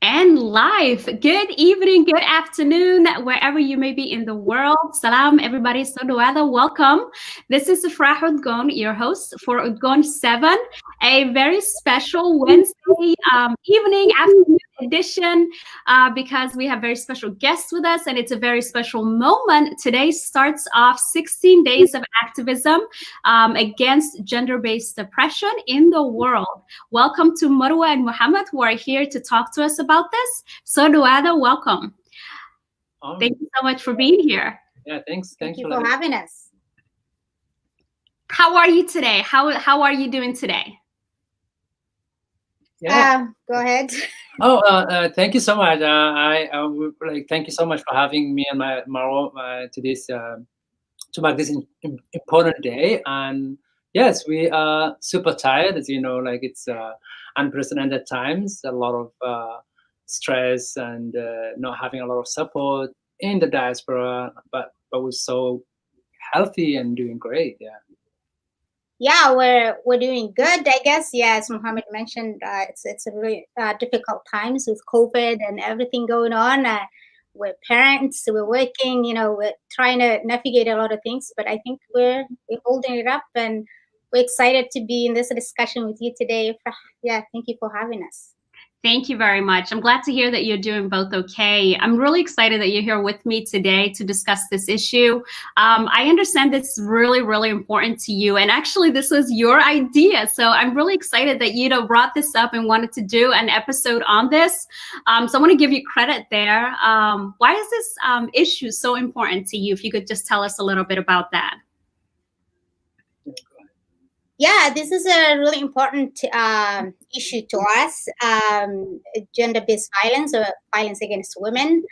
and live. Good evening, good afternoon, wherever you may be in the world. Salam, everybody. Sodoada, welcome. This is Ifrah Udgoon, your host for Udgoon 7, a very special Wednesday evening, afternoon edition, because we have very special guests with us, and it's a very special moment. Today starts off 16 days of activism against gender-based depression in the world. Welcome to Marwa and Muhammad, who are here to talk to us about this. So, Duada, welcome. Thank you so much for being here. Yeah, thanks. Thank you for having us. How are you today? How are you doing today? Yeah. Go ahead. Thank you so much. I would thank you so much for having me and my Marwo to this to mark this important day. And yes, we are super tired, as you know. Like it's unprecedented times. A lot of stress and not having a lot of support in the diaspora. But we're so healthy and doing great. Yeah. Yeah, we're doing good, I guess. Yeah, as Muhammad mentioned, it's a really difficult times with COVID and everything going on. We're parents, we're working, we're trying to navigate a lot of things, but I think we're holding it up, and we're excited to be in this discussion with you today. Yeah, thank you for having us. Thank you very much. I'm glad to hear that you're doing both okay. I'm really excited that you're here with me today to discuss this issue. I understand it's really, really important to you. And actually, this was your idea. So I'm really excited that you brought this up and wanted to do an episode on this. So I want to give you credit there. Why is this issue so important to you? If you could just tell us a little bit about that. Yeah, this is a really important issue to us, gender-based violence or violence against women,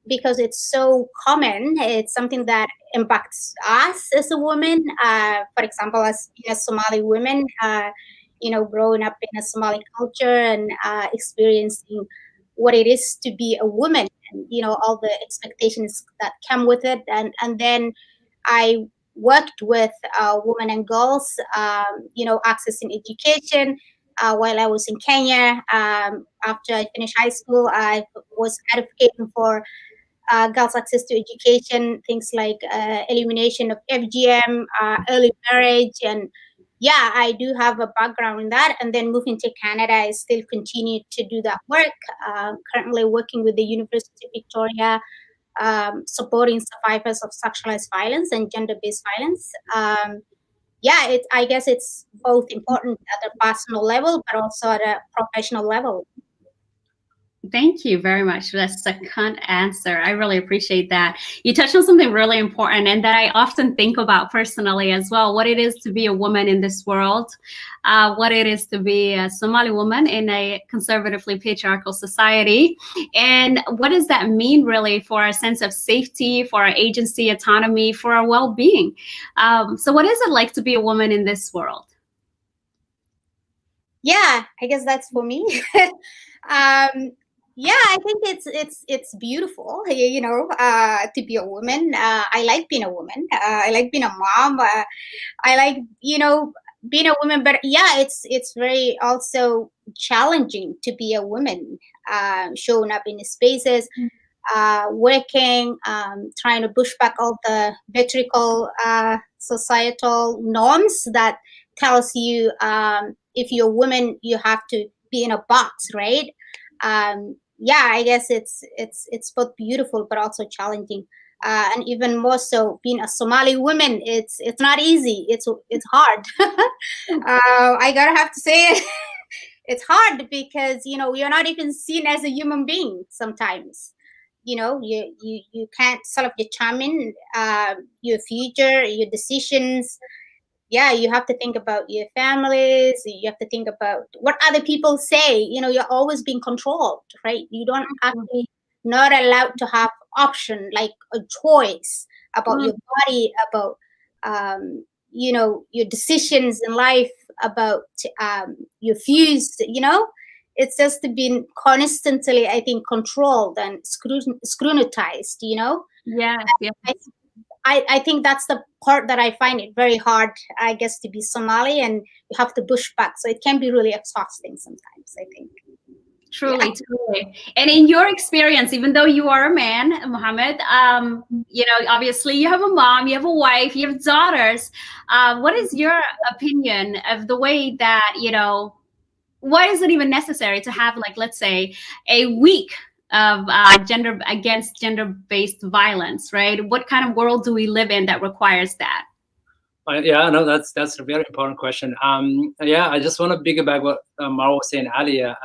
because it's so common. It's something that impacts us as a woman. For example, as being a Somali woman, growing up in a Somali culture and experiencing what it is to be a woman, and all the expectations that come with it, and then I worked with women and girls, accessing education. While I was in Kenya, after I finished high school, I was advocating for girls' access to education, things like elimination of FGM, early marriage, and yeah, I do have a background in that. And then moving to Canada, I still continue to do that work. Currently working with the University of Victoria, supporting survivors of sexualized violence and gender-based violence. I guess it's both important at a personal level, but also at a professional level. Thank you very much for that second answer. I really appreciate that. You touched on something really important and that I often think about personally as well, what it is to be a woman in this world, what it is to be a Somali woman in a conservatively patriarchal society, and what does that mean really for our sense of safety, for our agency, autonomy, for our well-being. So what is it like to be a woman in this world? Yeah, I guess that's for me. Yeah, I think it's beautiful, to be a woman. I like being a woman. I like being a mom. I like, being a woman. But yeah, it's very also challenging to be a woman, showing up in spaces, working, trying to push back all the patriarchal societal norms that tells you if you're a woman, you have to be in a box, right? Yeah, I guess it's both beautiful but also challenging, and even more so being a Somali woman. It's not easy. It's hard. I gotta have to say it. It's hard because you're not even seen as a human being sometimes. You can't sort of determine your future, your decisions. Yeah, you have to think about your families. You have to think about what other people say. You're always being controlled, right? You don't actually not allowed to have option, like a choice about your body, about your decisions in life, about your views. It's just been constantly, I think, controlled and scrutinized. Yeah. I think that's the part that I find it very hard, I guess, to be Somali, and you have to push back. So it can be really exhausting sometimes, I think. Truly, truly. And in your experience, even though you are a man, Mohammed, you know, obviously you have a mom, you have a wife, you have daughters. What is your opinion of the way that, you know, why is it even necessary to have, like, let's say, a week of gender-based violence, right? What kind of world do we live in that requires that? Yeah, no, that's a very important question. Yeah, I just want to piggyback what Marwa was saying earlier.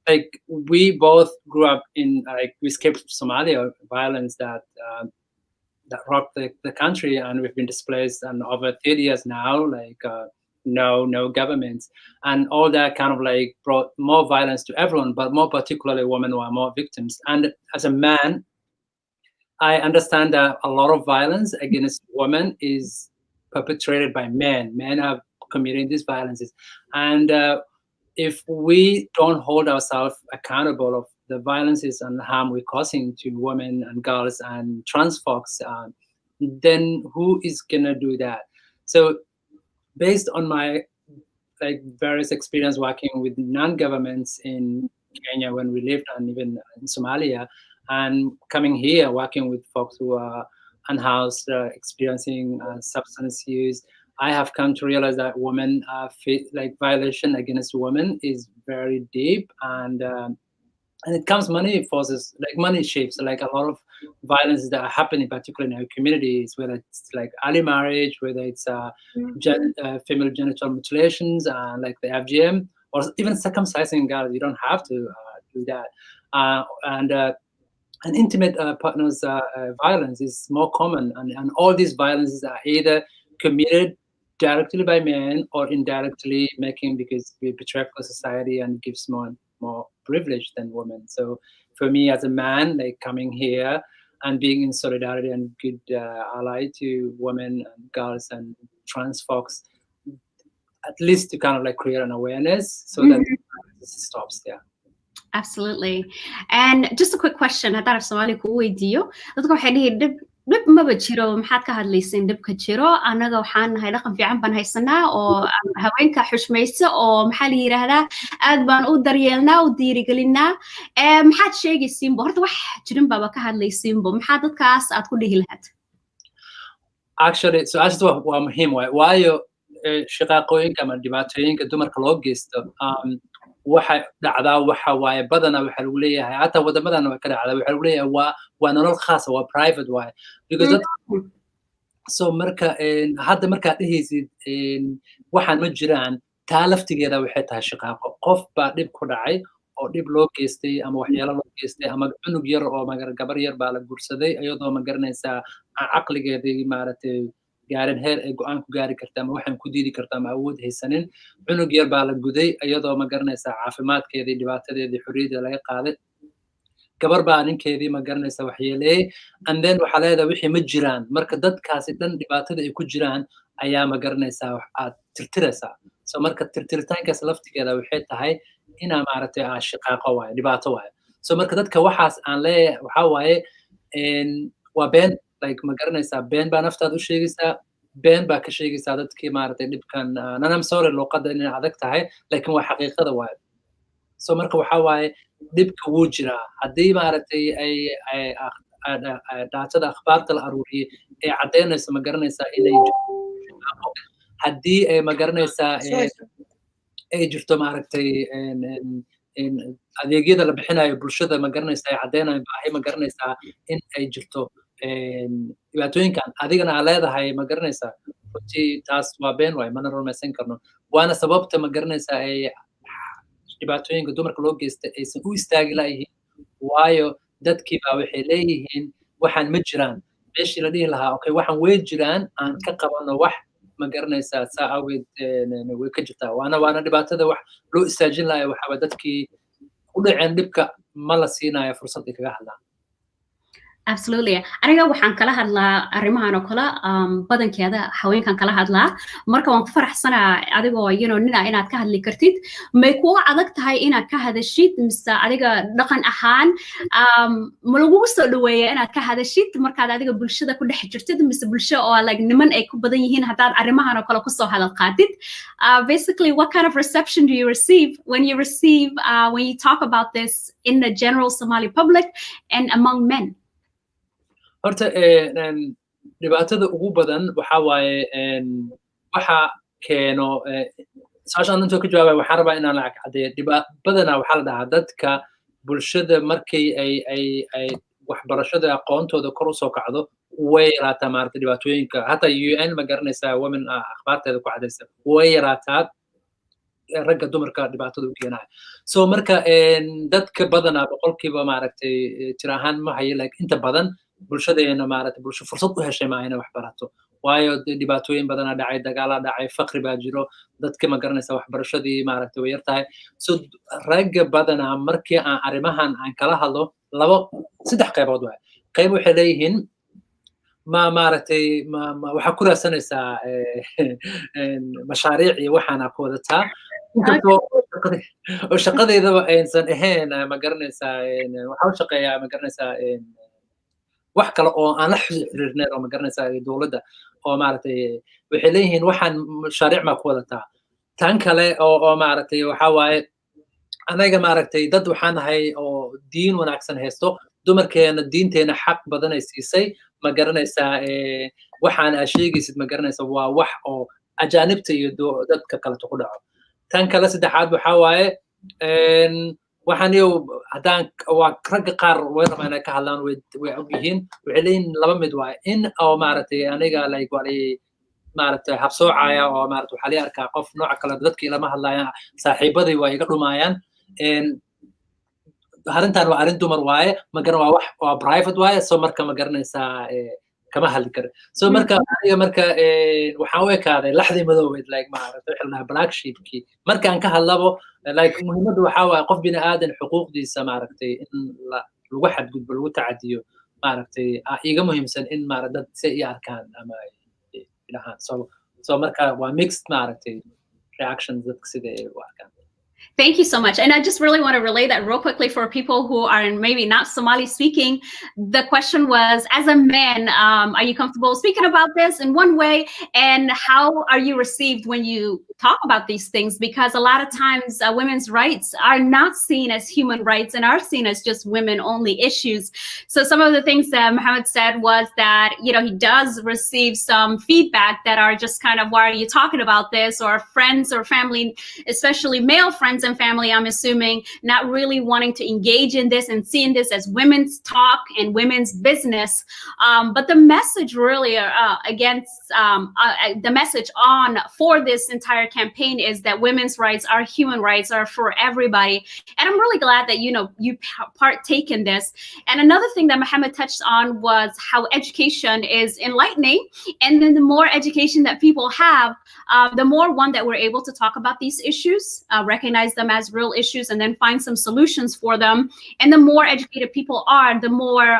Like we both grew up in like we escaped Somalia violence that that rocked the country, and we've been displaced and over 30 years now. Like no governments, and all that kind of like brought more violence to everyone, but more particularly women who are more victims. And as a man, I understand that a lot of violence against women is perpetrated by men. Men are committing these violences, and if we don't hold ourselves accountable of the violences and harm we're causing to women and girls and trans folks, then who is gonna do that? So, based on my like various experience working with non-governments in Kenya when we lived, and even in Somalia, and coming here working with folks who are unhoused, experiencing substance use, I have come to realize that women like violation against women is very deep, and it comes many forces, like money shapes, like a lot of violences that are happening, particularly in our communities, whether it's like early marriage, whether it's female genital mutilations, like the FGM, or even circumcising girls. You don't have to do that. And intimate partners violence is more common, and all these violences are either committed directly by men or indirectly making because we patriarchal society and gives more privilege than women. So for me as a man, like coming here and being in solidarity and good ally to women and girls and trans folks, at least to kind of like create an awareness so that this stops there. Absolutely. And just a quick question. I thought if Somali ku weydiiyo dadku waxay dhihi dhib maba jiro maxaad ka hadlaysiin dhibka jiro anaga waxaan nahay dhaqan fiican baan haysanaa oo haweenka xushmaysa oo maxaa la yiraahdaa aad baan u daryeelnaa u diirigelinaa maxaad sheegaysiinbo horta wax jirin baaba ka hadlaysiinbo maxaa dadkaas aad ku dhihi lahayd? Actually, su-aashaas waa muhiim waay waayo shaqaaqooyinka ama dhibaatooyinka dumarka loo geysto waxay dhacdaa waxa waaye badanaa waxa lagu leeyahay hataa wadamadan way ka dhacdaa waxa lagu leeyahay waa nolol khaasa waa private waaye because so marka hadda markaad dhehaysid waxaan ma jiraan taa laftigeeda waxay tahay shaqaaqo qof baa dhib ku dhacay oo dhib loo geystay ama waxyaalo loo geystay ama cunug yar oo gabar yar baa la guursaday iyadoo ma garanaysaa caqligeedii maaragtay gaarin heer ay go'aan ku gaari karta ama waxaan ku diidi karta ama awood haysanin cunug yar baa la guday iyadoo ma garanaysaa caafimaadkeedii dhibaatadeedii xorriyadda laga qaaday gabar baa ninkeedii ma garanaysaa waxyeeleeyey and then waxaa leedahay wixii ma jiraan marka dadkaasi dhan dhibaatada ay ku jiraan ayaa ma garanaysaa wax aad tirtiraysaa so marka tirtiritaankaas laftigeeda waxay tahay inaa maaragtay shaqaaqo waaye dhibaato waaye so marka dadka waxaas aan leeyahay waxaa waaye waa been like ma garanaysaa been baa naftaad u sheegaysaa been baa ka sheegaysaa dadkii maaragtay dhibkan I'm sorry luqadda inay adag tahay laakiin waa xaqiiqada waaye so marka waxaa waaye dhibka wuu jiraa haddii maaragtay ay daatada akhbaarta la aruuriyey ay caddaynayso ma garanaysaa inay haddii ay ma garanaysaa ay jirto maaragtay adeegyada la bixinayo bulshada ma garanaysaa ay caddaynayo baahi ma garanaysaa in ay jirto dhibaatooyinkan adigana aa leedahay ma garanaysaa runtii taas waa been waay mana rumaysan karno waana sababta ma garanaysaa ay dhibaatooyinka dumarka loo geysta aysan u istaagi layihiin waayo dadkii baa waxay leeyihiin waxaan ma jiraan meeshii la dhihi lahaa okay waxaan way jiraan aan ka qabano wax ma garanaysaa saa awgeed way ka jirtaa waana dhibaatada wax loo istaajin lahayo waxaaba dadkii u dhaceen dhibka ma la siinayo fursad ay kaga hadlaan Absolutely. Aniga waxaan kala hadlaa arrimahan oo kale badankeeda haweenkan kala hadlaa marka waan ku faraxsanaa adigoo nina inaad ka hadli kartid may kugu adag tahay inaad ka hadashid mise adiga dhaqan ahaan ma lagugu soo dhaweeya inaad ka hadashid markaad adiga bulshada ku dhex jirtid mise bulsho oo like niman ay ku badan yihiin haddaad arrimahan oo kale kusoo hadal qaadid basically what kind of reception do you receive when you talk about this in the general Somali public and among men? horta dhibaatada ugu badan waxa waaye waxa keeno saashaan intuu ka jawaabay waxaan rabaa inaan lacag caddeeyo badanaa waxaa la dhahaa dadka bulshada markay ay waxbarashada aqoontooda kor u soo kacdo way yaraataa maaragta dhibaatooyinka hataa UN ma garanaysaa women akhbaarteeda ku cadaysa way yaraataa ragga dumarka dhibaatada u keenaya so marka dadka badanaa boqolkiiba maaragtay jir ahaan ma hayo like inta badan bulshadeena maaragtay bulsho fursad u heshay maa inay wax barato waayo dhibaatooyin badanaa dhacay dagaalaa dhacay faqri baa jiro dadka ma garanaysa waxbarashadii maaragtay way yar tahay so ragga badanaa markii aan arrimahan aan kala hadlo saddex qaybood waay qayb waxay leeyihiin maaragtay waxaa ku raadsanaysaa mashaariic iyo waxaana ku wadataa inkastoo oo shaqadeedaba aysan ahayn ma garanaysaa waxaa u shaqeeyaa ma garanaysaa wax kale oo aan la xiriirnayn oo ma garanaysaa dowladda oo maaragtay waxay leeyihiin waxaan mashaariic maa ku wadataa tan kale oo maaragtay waxaa waaye anaga maaragtay dad waxaan nahay oo diin wanaagsan haysto dumarkeena diinteena xaq badan ay siisay ma garanaysaa waxaan aa sheegaysid ma garanaysaa waa wax oo ajaanibta iyo dadka kaleto ku dhaco tan kale saddexaad waxaa waaye waxaan haddaan waa ragga qaar way rabaa inay ka hadlaan way og yihiin waxay leeyihin laba mid waaye in oo maaragtay aniga like waa maaragtay habsoocaya oo maaragtay waxaa la arkaa qof nooca kale dadka ilama hadlayaan saaxiibaday waa iga dhumayaan arrintan waa arrin dumar waaye magaran waa wax waa private waaye so marka ma garanaysaa kama hadli karo so marka aniga marka waxaan u ekaaday laxdii madoobeed like maaragtay waxa la dhahaa black sheepkii markaan ka hadlabo like muhiimaddu waxaa waaye qof bini aadan xuquuqdiisa maaragtay in lagu xadgudbo lagu tacadiyo maaragtay iga muhiimsan in maaragtay dad si i arkaan ama ilahaan so marka waa mixed maaragtay reactions dadka sida ay u arkaan. Thank you so much. And I just really want to relay that real quickly for people who are maybe not Somali speaking. The question was, as a man, are you comfortable speaking about this in one way? And how are you received when you talk about these things? Because a lot of times women's rights are not seen as human rights and are seen as just women only issues. So some of the things that Mohammed said was that, he does receive some feedback that are just kind of, why are you talking about this? Or friends or family, especially male friends and family, I'm assuming, not really wanting to engage in this and seeing this as women's talk and women's business. But the message really the message for this entire campaign is that women's rights are human rights, are for everybody. And I'm really glad that, you partake in this. And another thing that Mohammed touched on was how education is enlightening. And then the more education that people have, the more that we're able to talk about these issues, recognize them as real issues, and then find some solutions for them. And the more educated people are, the more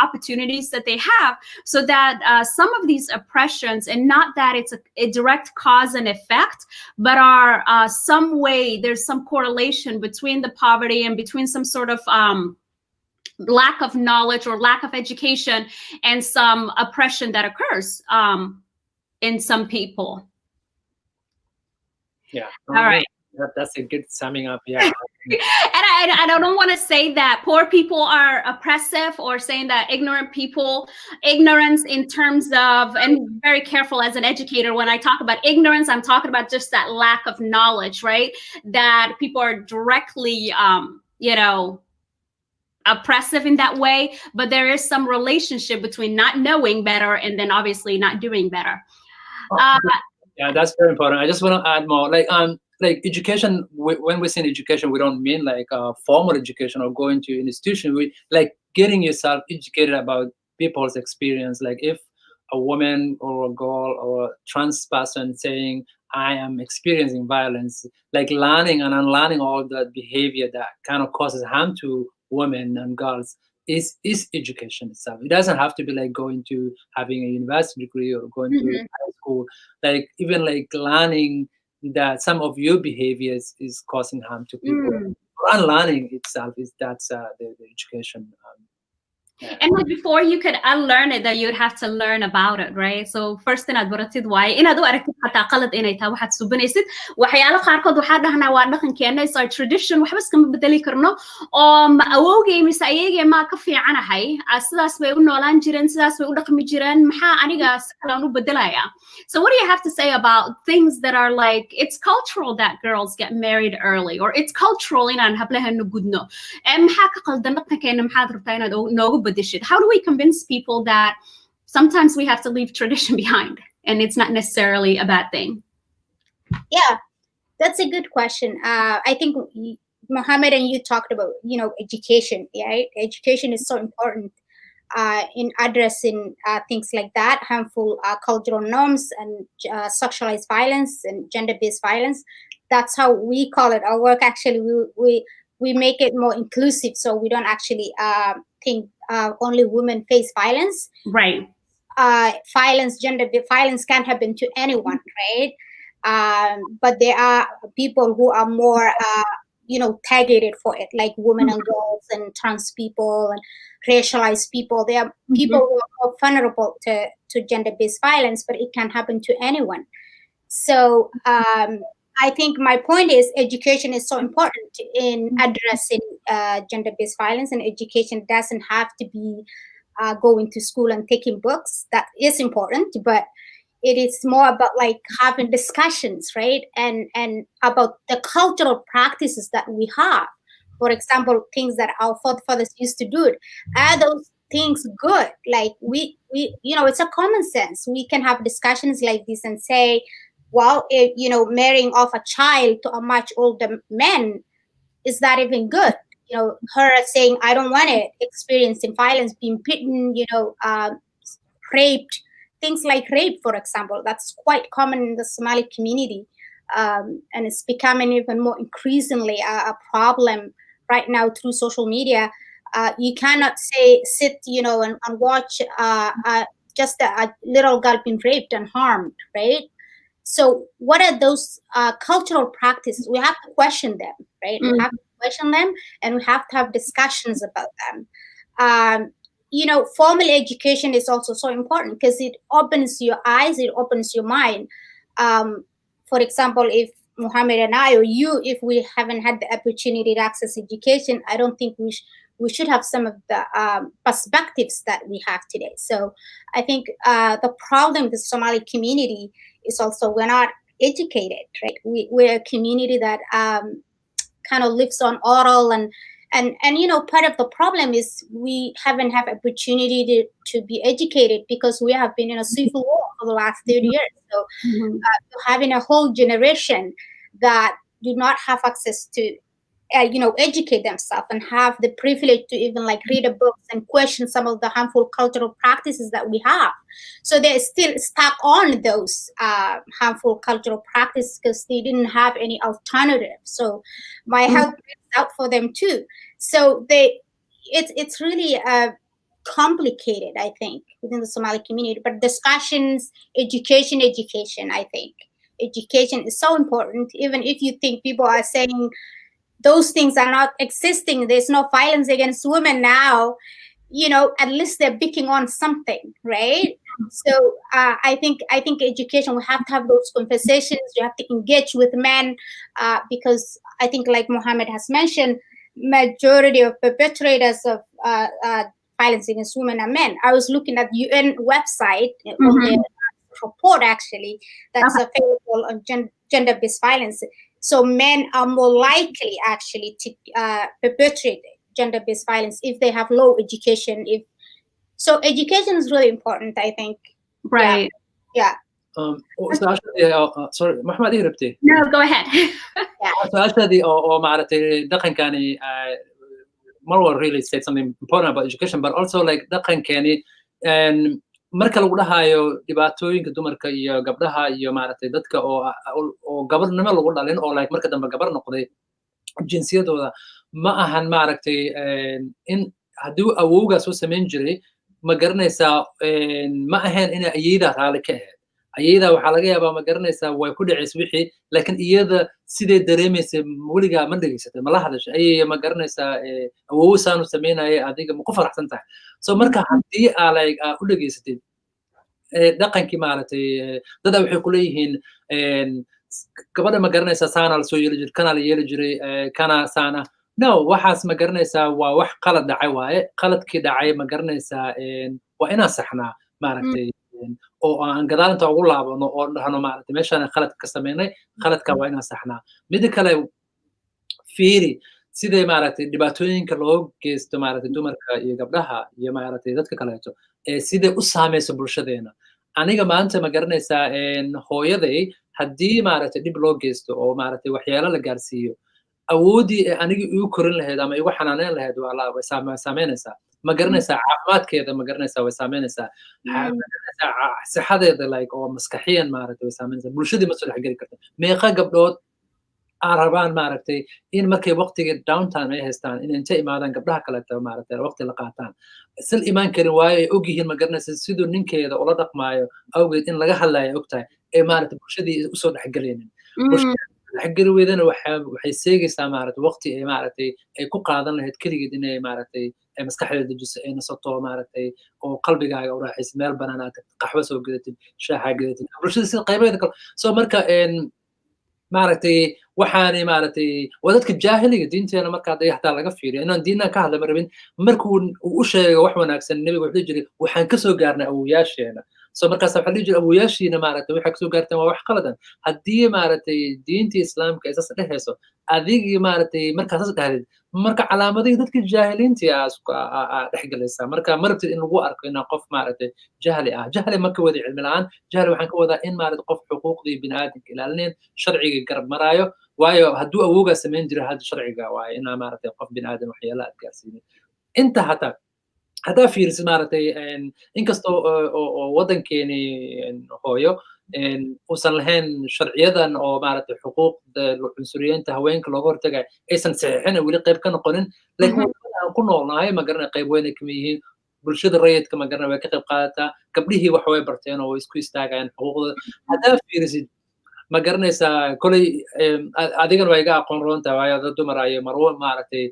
opportunities that they have, so that some of these oppressions, and not that it's a direct cause and effect, but are some way there's some correlation between the poverty and between some sort of lack of knowledge or lack of education and some oppression that occurs in some people. Yeah. All right. That's a good summing up. Yeah. And I don't want to say that poor people are oppressive or saying that ignorance in terms of, and very careful as an educator, when I talk about ignorance, I'm talking about just that lack of knowledge, right? That people are directly, oppressive in that way, but there is some relationship between not knowing better and then obviously not doing better. Yeah, that's very important. I just want to add more. Like education, when we say education, we don't mean like formal education or going to an institution. We like getting yourself educated about people's experience. Like if a woman or a girl or a trans person saying, I am experiencing violence, like learning and unlearning all the behavior that kind of causes harm to women and girls, is education itself. It doesn't have to be like going to having a university degree or going to high school. Like even like learning that some of your behaviors is causing harm to people. Or unlearning itself is that's the education. And like before you could unlearn it, that you'd have to learn about it, right? So first inaad baratid waaye inaad u aragtid xataa qalad inay tahay waxaad subanaysid waxyaalo qaarkood waxaa dhahnaa waa dhaqankeena is our tradition waxba iskama bedeli karno oo ma awowgay mise ayagee maa ka fiicanahay sidaas bay u noolaan jireen sidaas bay u dhaqmi jireen maxaa aniga si kalaan u bedelaya. So what do you have to say about things that are like it's cultural that girls get married early or it's cultural inaan hablaha nugudno maxaa ka qaldan dhaqankeena maxaad rabtaa inaad noogu bedeshid? How do we convince people that sometimes we have to leave tradition behind and it's not necessarily a bad thing? Yeah, that's a good question. I think Mohammed and you talked about, education, right? Education is so important in addressing things like that, harmful cultural norms and sexualized violence and gender-based violence. That's how we call it. Our work actually, we make it more inclusive, so we don't actually think only women face violence. Right. Gender-based violence can happen to anyone, right? But there are people who are more, targeted for it, like women and girls and trans people and racialized people. There are people who are more vulnerable to gender-based violence, but it can happen to anyone. So I think my point is education is so important in addressing gender-based violence, and education doesn't have to be going to school and taking books. That is important, but it is more about like having discussions, right? And about the cultural practices that we have. For example, things that our forefathers used to do. Are those things good? Like we it's a common sense. We can have discussions like this and say, well, marrying off a child to a much older man, is that even good? Her saying, I don't want it, experiencing violence, being beaten, raped, things like rape, for example, that's quite common in the Somali community. And it's becoming even more increasingly a problem right now through social media. You cannot sit, and watch just a little girl being raped and harmed, right? So what are those cultural practices? We have to question them, right? We have to question them, and we have to have discussions about them. Formal education is also so important because it opens your eyes, it opens your mind. For example, if Mohammed and I or you, if we haven't had the opportunity to access education, I don't think we should have some of the perspectives that we have today. So I think the problem with the Somali community is also we're not educated, right? We're a community that kind of lives on oral and part of the problem is we haven't had opportunity to be educated because we have been in a civil war for the last 30 years. So having a whole generation that do not have access to educate themselves and have the privilege to even like read a book and question some of the harmful cultural practices that we have. So they're still stuck on those harmful cultural practices because they didn't have any alternative. So my help is out for them too. So it's really complicated, I think, within the Somali community. But discussions, education, I think. Education is so important. Even if you think people are saying those things are not existing, there's no violence against women now, at least they're picking on something, right? So I think education, we have to have those conversations. You have to engage with men because I think, like Mohammed has mentioned, majority of perpetrators of violence against women are men. I was looking at UN website on the report actually that's available on gender-based violence. So men are more likely actually to perpetrate gender-based violence if they have low education. So education is really important, I think. Right. Yeah. Sorry, Mohammed, إيه ربتي؟ No, go ahead. سؤالتي أو معرفتي دقن كاني Marwo really said something important about education, but also like دقن كاني and marka lagu dhahayo dhibaatooyinka dumarka iyo gabdhaha iyo maaragtay dadka oo gabarnimo lagu dhalin oo like marka dambe gabar noqday jinsiyadooda ma ahan maaragtay in hadduu awowgaas u samayn jiray ma garanaysaa ma ahayn inay ayeydaa raali ka ahayd ayeydaa waxaa laga yaabaa ma garanaysaa way ku dhacaysa wixii laakiin iyada siday dareemaysa weligaa ma dhegaysatay mala hadasha ayay ma garanaysaa awow saanu samaynaya adiga ma ku faraxsan tahay so marka haddii aa u dhegaysatay dhaqankii maaragtay dada waxay ku leeyihiin gabadha ma garanaysaa saana lasoo yeeli jiray kana la yeeli jiray kana saana no waxaas ma garanaysaa waa wax qalad dhacay waaye qaladkii dhacay ma garanaysaa waa inaan saxnaa maaragtay oo aan gadaal inta ugu laabano oo dhahno maaragtay meeshaan qaladka ka samaynay qaladka waa inaan saxnaa mida kale fiiri sidee maaragtay dhibaatooyinka loo geysto maaragtay dumarka iyo gabdhaha iyo maaragtay dadka kaleeto sidee u saamayso bulshadeena aniga maanta ma garanaysaa hooyaday haddii maaragtay dhib loo geysto oo maaragtay waxyaalo la gaarsiiyo awoodii aniga igu korin lahayd ama igu xanaaneyn lahayd way saameynaysaa ma garanaysaa caafimaadkeeda ma garanaysaa way saameynaysaa sixadeeda like oo maskaxiyan maaragtay way saameynaysaa bulshadii ma soo dhexgeli karta meeqa gabdhood aan rabaan maaragtay in markay waqtiga downtime ay haystaan in intay imaadaan gabdhaha kaleeta maaragtay waqti la qaataan isla imaan karin waayo ay ogyihiin ma garanaysaa siduu ninkeeda ula dhaqmaayo awgeed in laga hadlaayo ogtahay ee maaragtay bulshadii usoo dhexgelaynin dhexgeli weydana waxay seegaysaa maaragtay waqti ay maaragtay ay ku qaadan lahayd keligeed inay maaragtay ay maskaxdeeda dejiso ay nasato maaragtay oo qalbigaaga u raaxaysa meel banaan aad tagtid qaxwo soo gadatid shaaxa gadatid bulshada sida qaybaheeda kale so marka maaragtay waxaanay maaragtay waa dadka jaahiliga diinteena marka hadday hataa laga fiiriyo inaan diinaan ka hadla ma rabin markuu u sheego wax wanaagsan nebiga wuxuu dhihi jiray waxaan kasoo gaarnay awowayaasheena so markaas waxaa dhihi jiray awowayaashiina maaragtay waxay kasoo gaarteen waa wax qaladan haddii maaragtay diintii islaamka ay sas dhehayso adigii maaragtay markaasas dhahdid marka calaamadihii dadka jaahiliintii aa dhexgelaysaa marka ma rabtid in lagu arko inaa qof maaragtay jahli ah jahli ma ka wada cilmi la-aan jahli waxaan ka wadaa in maaragtay qof xuquuqdii biniaadamka ilaalinayn sharciga garab maraayo waayo hadduu awoogaa samayn jira hadda sharciga waayo inaa maaragtay qof biniaadam waxyaala aad gaarsiinin inta hataa haddaa fiirisid maaragtay inkastoo oo waddankeeni hooyo uusan lahayn sharciyadan oo maaragtay xuquuqda cunsuriyeenta haweenka looga hortagay aysan saxiixin weli qayb ka noqonin laakiin aan ku noolnahay ma garanay qayb weyn ay kama yihiin bulshada rayidka ma garanay way ka qayb qaadataa gabdhihii wax way barteen oo way isku istaagayaan xuquuqdooda haddaa fiirisid ma garanaysaa kolay adigana waa iga aqoon roontahay waayo dad dumar ayo marwo maaragtay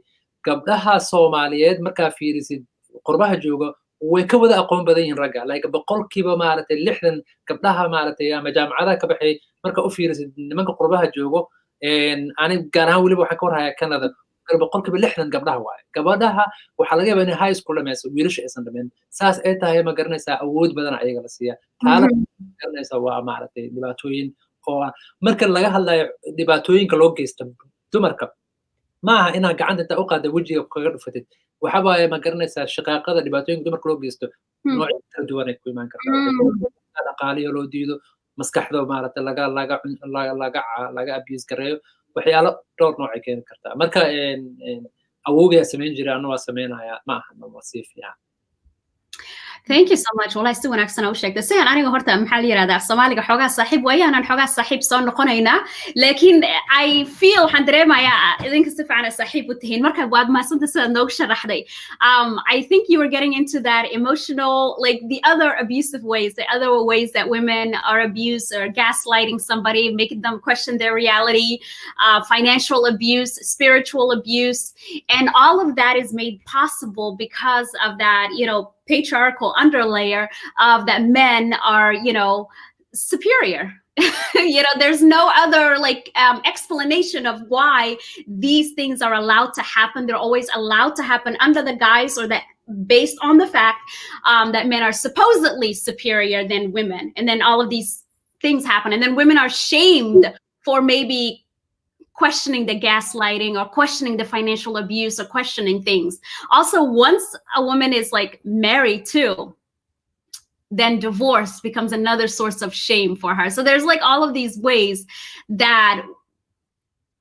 gabdhaha soomaaliyeed markaa fiirisid qurbaha jooga way ka wada aqoon badan yihiin ragga like boqolkiiba maaragtay 60 gabdhaha maaragtay ama jaamacadaha ka baxay marka u fiirisid nimanka qurbaha joogo ani gaar ahaan weliba waxaan ka warhayaa Canada boqolkiiba 60 gabdhaha waaye gabadhaha waxaa laga yaabaa inay high school dhamayso wiilasha aysan dhamayn saas ay tahay ma garanaysaa awood badan ayaga la siiya taala garanaysaa waa maaragtay dhibaatooyin oo marka laga hadlayo dhibaatooyinka loo geysto dumarka maaha inaad gacanta inta u qaada wejiga kaga dhufatid waxa waaye ma garanaysaa shaqaaqada dhibaatooyinka dumarka loo geysto noocyo kala duwan ay ku imaan kartaa dhaqaaliyo loo diido maskaxda maaragtay laga abuse gareeyo waxyaalo dhowr nooc ay keeni kartaa marka awoogaa samayn jiray anna waa samaynayaa ma aha waa sii fiican Thank you so much. Wallahi si wanaagsan u sheegtay. Sidan aniga horta maxaa la yiraahdaa Soomaaliga xogaa saaxiib waayaan xogaa saaxiib soo noqonaynaa. Laakiin I feel waxaan dareemayaa idinka si fiican saaxiib u tihiin marka waad maasanta sida noogu sharaxday. I think you were getting into that emotional, like the other abusive ways, the other ways that women are abused or gaslighting somebody, making them question their reality, financial abuse, spiritual abuse, and all of that is made possible because of that, you know, patriarchal underlayer of that men are, you know, superior. You know, there's no other like explanation of why these things are allowed to happen. They're always allowed to happen under the guise or that based on the fact that men are supposedly superior than women. And then all of these things happen. And then women are shamed for maybe questioning the gaslighting or questioning the financial abuse or questioning things. Also, once a woman is like married too, then divorce becomes another source of shame for her. So there's like all of these ways that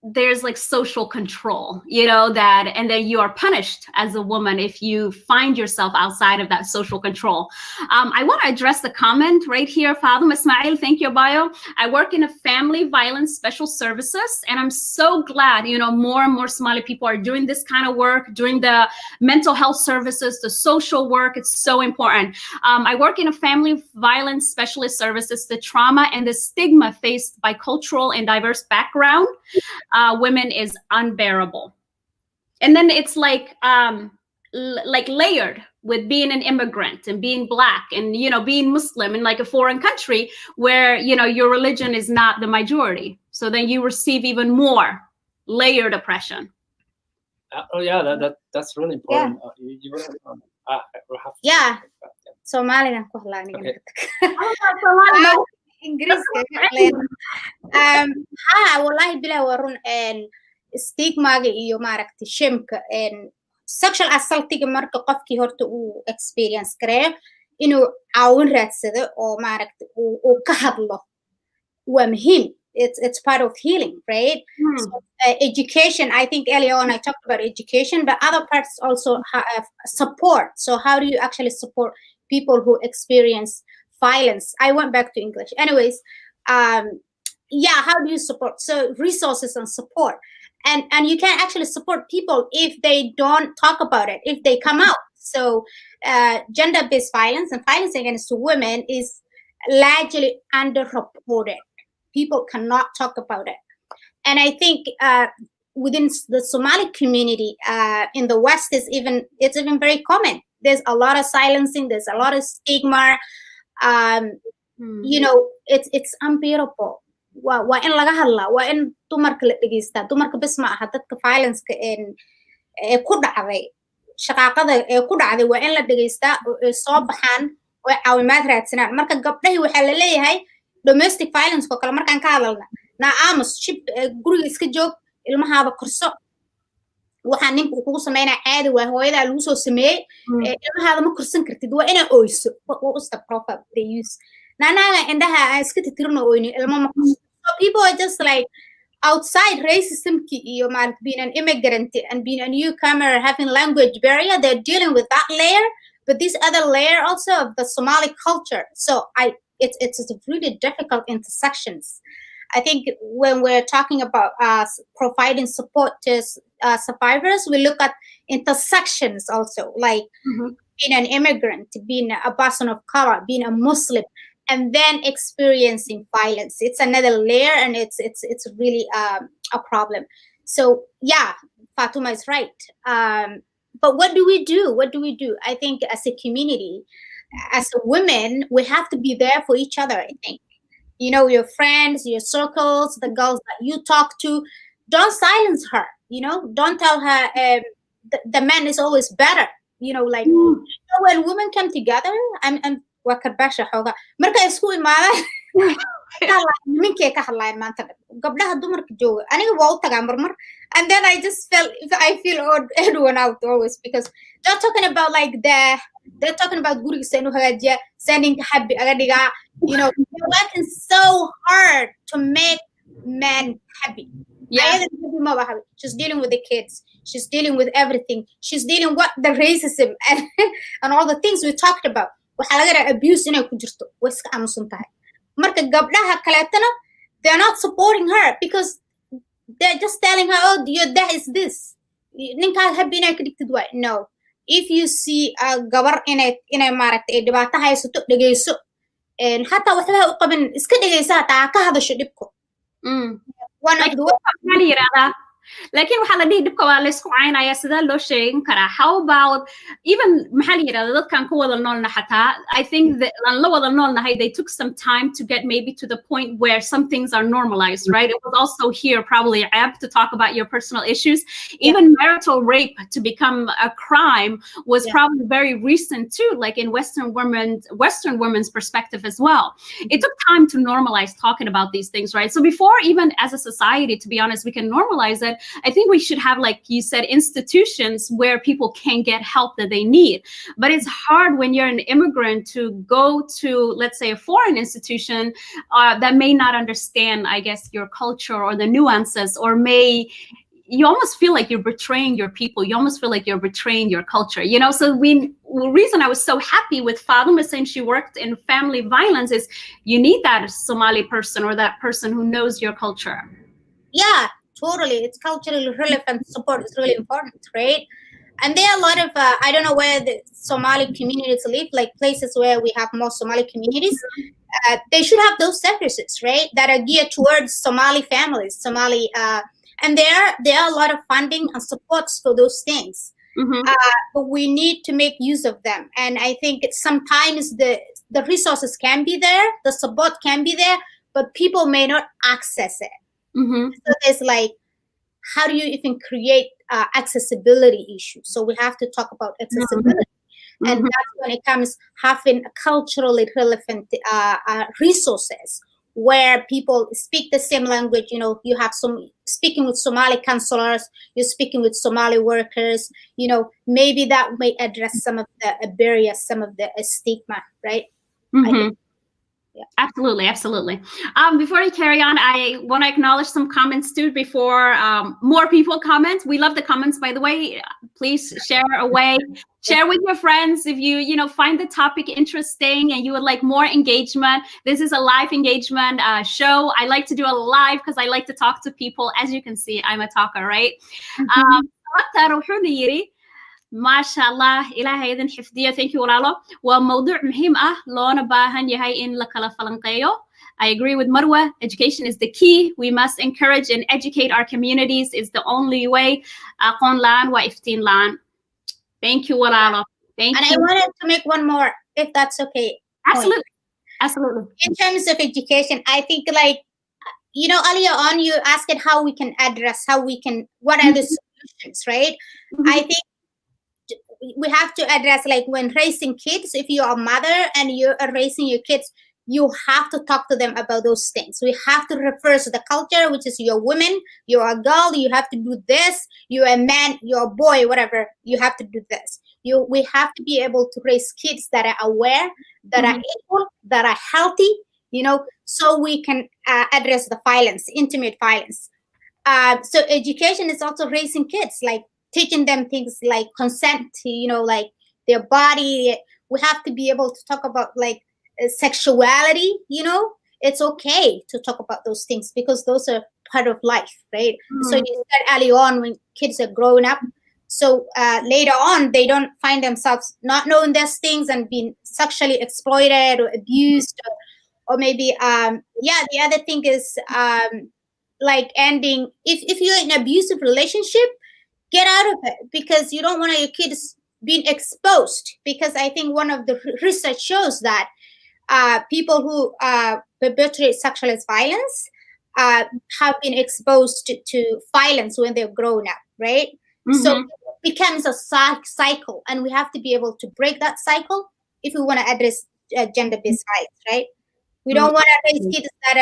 there's like social control, that, and then you are punished as a woman if you find yourself outside of that social control. I want to address the comment right here. Fatima Ismail, thank you, bio. I work in a family violence special services, and I'm so glad, more and more Somali people are doing this kind of work, doing the mental health services, the social work. It's so important. I work in a family violence specialist services. The trauma and the stigma faced by cultural and diverse background women is unbearable. And then it's like layered with being an immigrant and being Black and, being Muslim in like a foreign country where, your religion is not the majority. So then you receive even more layered oppression. That's really important. Yeah. Somalian ku hadlaa aniga. Ingiriiska wallahi bilaa waa run stigmaga iyo maaragtay shimka sexual assaultiga marka qofkii horta uu experience gareeyo inuu caawin raadsado oo maaragtay uu ka hadlo waa muhiim. It's part of healing, right? So, education, I think earlier on I talked about education, but other parts also have support. So how do you actually support people who experience violence? I went back to English. Anyways, how do you support? So resources and support. And you can actually support people if they don't talk about it, if they come out. So gender-based violence and violence against women is largely underreported. People cannot talk about it. And I think within the Somali community in the West it's even very common. There's a lot of silencing, there's a lot of stigma. It's unbearable. Waa in laga hadlaa, waa in dumarka la dhageystaa. Dumarka bes ma aha, dadka violence-ka ee ku dhacday, shaqaaqada ee ku dhacday waa in la dhageystaa oo soo baxaan oo caawimaad raadsanaan. Marka gabdhahi waxaa la leeyahay domestic violence ko kale markaan ka hadalna na aamus shib guriga iska joog, ilmahaada korso, waxaan ninka kugu sameynaa caadi waa hooyadaa lagu soo sameeyey, ilmahaada ma korsan kartid, waa inaa oyso. What was the proverb they use? Nanaga indhaha iska titirno oyni ilma ma korso. So people are just like outside racism iyo being an immigrant and being a newcomer, having language barrier, they're dealing with that layer, but this other layer also of the Somali culture. So it's really difficult intersections. I think when we're talking about providing support to survivors, we look at intersections also, like being an immigrant, being a person of color, being a Muslim, and then experiencing violence. It's another layer, and it's really a problem. So yeah, Fatuma is right. But what do we do? I think as a community, as a women, we have to be there for each other. I think, your friends, your circles, the girls that you talk to, don't silence her. Don't tell her the man is always better. When women come together, and waa karbasha xooga marka isku imaadaan ninkay ka hadlayaan maanta gabdhaha dumarka jooga aniga waa u tagaa marmar, and then I feel everyone out always because they're talking about they're talking about guriga seen u hagaajiya sending happy aga dhigaa, they're working so hard to make men happy. She's dealing with the kids, she's dealing with everything, she's dealing with the racism and all the things we talked about. Waxaa laga yaabaa abuse inay ku jirto, way iska aamusan tahay. Marka gabdhaha kaleetana, they're not supporting her because they're just telling her, oh, your dad is this. Ninkaad habi inay ka dhigtid waay. No. If you see a gabar inay maaragtay dhibaato haysato, dhegeyso. Hataa waxba u qaban, iska dhegeysa hataa ka hadasho dhibko. One of the laakiin waxaa la dhihi dhibka waa la isku caynaya, sidee loo sheegin karaa? How about even maxaa la yidhahda dadkan ku wada noolna xataa, I think that aan la wada noolnahay, they took some time to get maybe to the point where some things are normalized, right? It was also here probably Ab to talk about your personal issues. Even marital rape to become a crime was probably very recent too, like in Western women's perspective as well. It took time to normalize talking about these things, right? So before even as a society, to be honest, we can normalize it, it. I think we should have, like you said, institutions where people can get help that they need. But it's hard when you're an immigrant to go to, let's say, a foreign institution that may not understand, I guess, your culture or the nuances, or you almost feel like you're betraying your people. You almost feel like you're betraying your culture, you know? So the reason I was so happy with Fatima saying she worked in family violence is you need that Somali person or that person who knows your culture. Yeah, totally. It's culturally relevant support is really important, right? And there are a lot of, I don't know where the Somali communities live, like places where we have more Somali communities. They should have those services, right, that are geared towards Somali families, Somali, and there are a lot of funding and supports for those things. But we need to make use of them. And I think sometimes the resources can be there, the support can be there, but people may not access it. So there's like, how do you even create accessibility issues? So we have to talk about accessibility. And that's when it comes having culturally relevant resources where people speak the same language. You know, you have speaking with Somali counselors, you're speaking with Somali workers, you know, maybe that may address some of the barriers, some of the stigma, right? I think. Yeah. Absolutely. Before I carry on, I want to acknowledge some comments too before more people comment. We love the comments, by the way. Please share away. Share with your friends if you find the topic interesting and you would like more engagement. This is a live engagement show. I like to do a live because I like to talk to people. As you can see, I'm a talker, right? ما شاء الله إلهي إذن حفظية. Thank you walaalo. waa mowduuc muhiim ah loona baahan yahay in la kala falanqeeyo. I agree with Marwa. Education is the key. We must encourage and educate our communities. It's the only way. Aqoon la'aan waa iftiin la'aan. Thank you walaalo. Thank you. And I wanted to make one more, if that's okay. Absolutely. In terms of education, I think, like, you know, earlier on you asked how we can address, what are the solutions, right? I think we have to address, like, when raising kids, if you're a mother and you're raising your kids, you have to talk to them about those things. We have to refer to the culture, which is you're a woman, you're a girl, you have to do this, you're a man, you're a boy, whatever, you have to do this. We have to be able to raise kids that are aware, that are equal, that are healthy, you know, so we can address the violence, intimate violence. So education is also raising kids, like teaching them things like consent, you know, like their body. We have to be able to talk about, like, sexuality, you know. It's okay to talk about those things because those are part of life, right? So you said early on when kids are growing up, so later on they don't find themselves not knowing those things and being sexually exploited or abused, or maybe the other thing is like ending, if you're in an abusive relationship, get out of it, because you don't want your kids being exposed. Because I think one of the research shows that people who perpetrate sexual violence have been exposed to violence when they're grown up, right? So it becomes a cycle, and we have to be able to break that cycle if we want to address gender-based violence, right? We don't want to raise kids that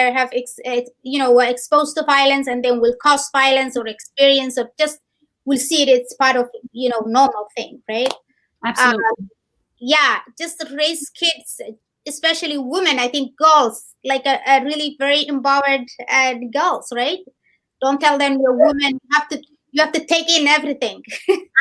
were exposed to violence and then will cause violence or experience of just, we'll see it, it's part of, you know, normal thing, right? Absolutely. Just to raise kids, especially women. I think girls, like a really very empowered girls, right? Don't tell them you're a woman. You have to take in everything.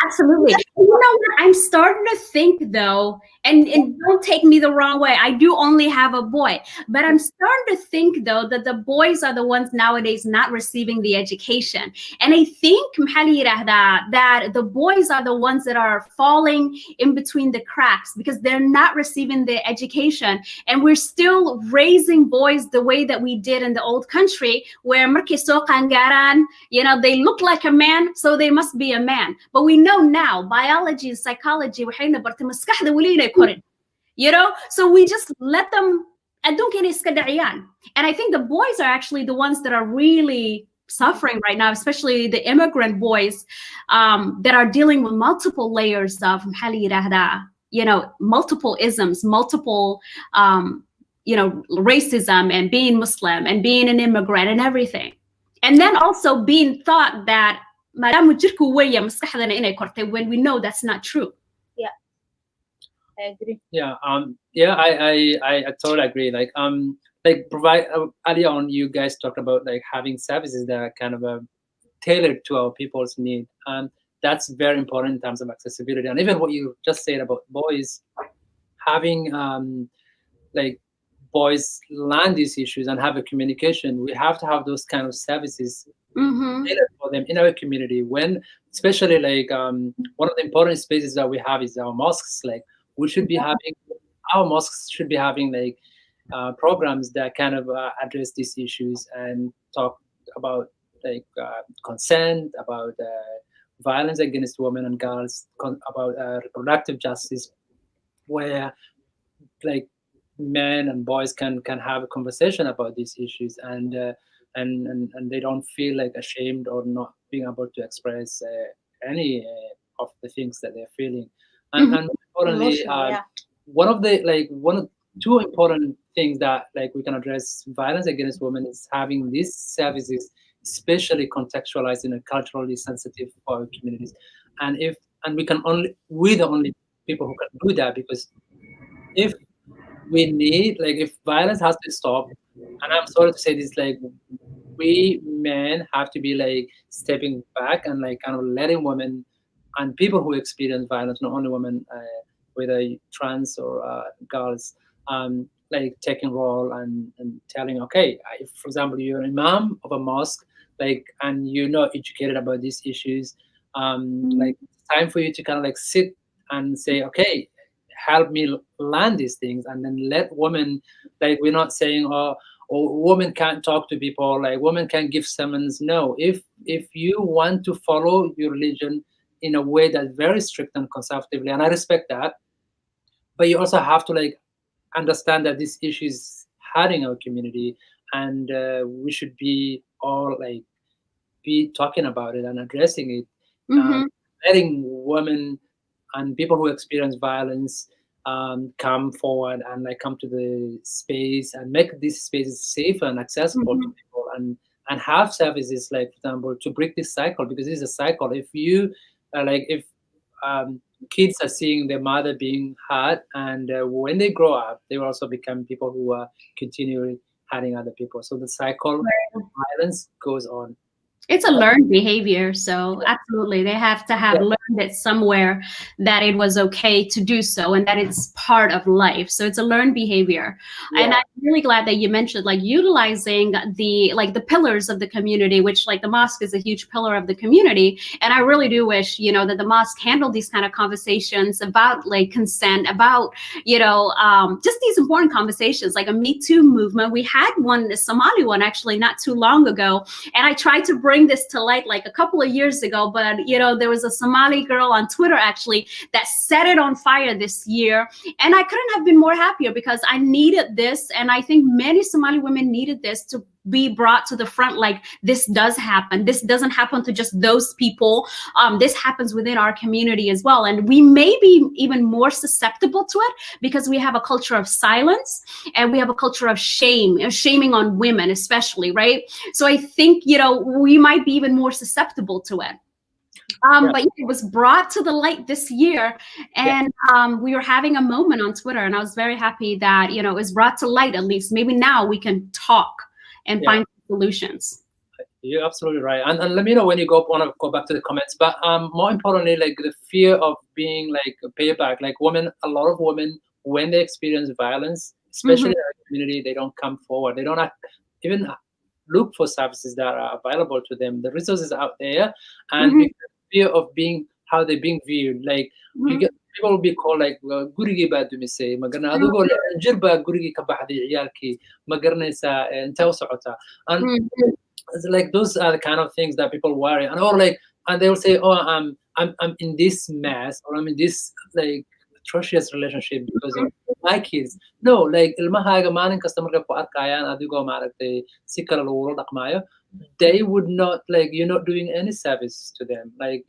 Absolutely. You know what? I'm starting to think, though, and don't take me the wrong way, I do only have a boy, but I'm starting to think, though, that the boys are the ones nowadays not receiving the education. And I think that the boys are the ones that are falling in between the cracks because they're not receiving the education. And we're still raising boys the way that we did in the old country, where markay soo qaangaaraan, you know, they look like a man, so they must be a man. But we know now, biology and psychology, waxayna bartay maskaxda wali inay korin, you know? So we just let them, adduunka inay iska dhaciyaan. And I think the boys are actually the ones that are really suffering right now, especially the immigrant boys that are dealing with multiple layers of, you know, multiple isms, multiple, you know, racism and being Muslim and being an immigrant and everything. And then also being thought that maadaama jirku weya maskaxdana inay kortay, when we know that's not true. Yeah, I agree. Yeah, I totally agree. Like provide earlier on, you guys talked about like having services that are kind of tailored to our people's need, and that's very important in terms of accessibility. And even what you just said about boys having like boys learn these issues and have a communication, we have to have those kind of services tailored for them in our community. When especially like one of the important spaces that we have is our mosques. Like we should be having our mosques should be having like programs that kind of address these issues and talk about like consent, about violence against women and girls, about reproductive justice, where like men and boys can have a conversation about these issues, and they don't feel like ashamed or not being able to express any of the things that they're feeling. And importantly, Emotional, yeah. one of two important things that like we can address violence against women is having these services especially contextualized in a culturally sensitive for our communities. And we can only we the only people who can do that, because if we need like if violence has to stop, and I'm sorry to say this, like we men have to be like stepping back and like kind of letting women and people who experience violence, not only women, whether trans or girls, like taking role and telling, okay, if for example you're an imam of a mosque, like, and you're not educated about these issues, like it's time for you to kind of like sit and say, okay, help me learn these things, and then let women, like we're not saying, oh, or women can't talk to people, like women can't give sermons. No, if you want to follow your religion in a way that's very strict and conservatively, and I respect that, but you also have to like understand that this issue is hurting our community, and we should be all like be talking about it and addressing it, letting women and people who experience violence come forward and like come to the space and make these spaces safer and accessible to people, and have services like, for example, to break this cycle, because this is a cycle. If you like if kids are seeing their mother being hurt, and when they grow up they will also become people who are continually hurting other people, so the cycle of violence goes on. It's a learned behavior, so absolutely they have to have Yeah. learned it somewhere, that it was okay to do so and that it's part of life. So it's a learned behavior. And Yeah. I'm really glad that you mentioned like utilizing the pillars of the community, which like the mosque is a huge pillar of the community. And I really do wish, that the mosque handled these kind of conversations about like consent, about just these important conversations, like a Me Too movement. We had one, the Somali one, actually not too long ago, and I tried to bring this to light like a couple of years ago, but there was a Somali girl on Twitter actually that set it on fire this year, and I couldn't have been more happier, because I needed this, and I think many Somali women needed this to be brought to the front. Like, this does happen. This doesn't happen to just those people. This happens within our community as well, and we may be even more susceptible to it because we have a culture of silence, and we have a culture of shaming on women especially, right? So I think we might be even more susceptible to it. But it was brought to the light this year, and we were having a moment on Twitter, and I was very happy that it was brought to light. At least maybe now we can talk and find solutions. You're absolutely right, and let me know when you want to go back to the comments. But more importantly, like the fear of being like a payback. Like a lot of women, when they experience violence, especially in our community, they don't come forward. They don't even look for services that are available to them. The resources out there, and because of fear of how they're being viewed. Like people will be called like gurigi baa dumisay magana adigoo jir baa gurigi ka baxday ciyaalkii ma garanaysaa intee u socotaa, and like those are the kind of things that people worry, and they will say, oh, I'm in this mess, or I'm in this like atrocious relationship because of my kids. No, like ilmahaaga maalin kasta markay ku arkayaan adigoo maaragtay si kale lagula dhaqmaayo, they would not, like, you're not doing any service to them. Like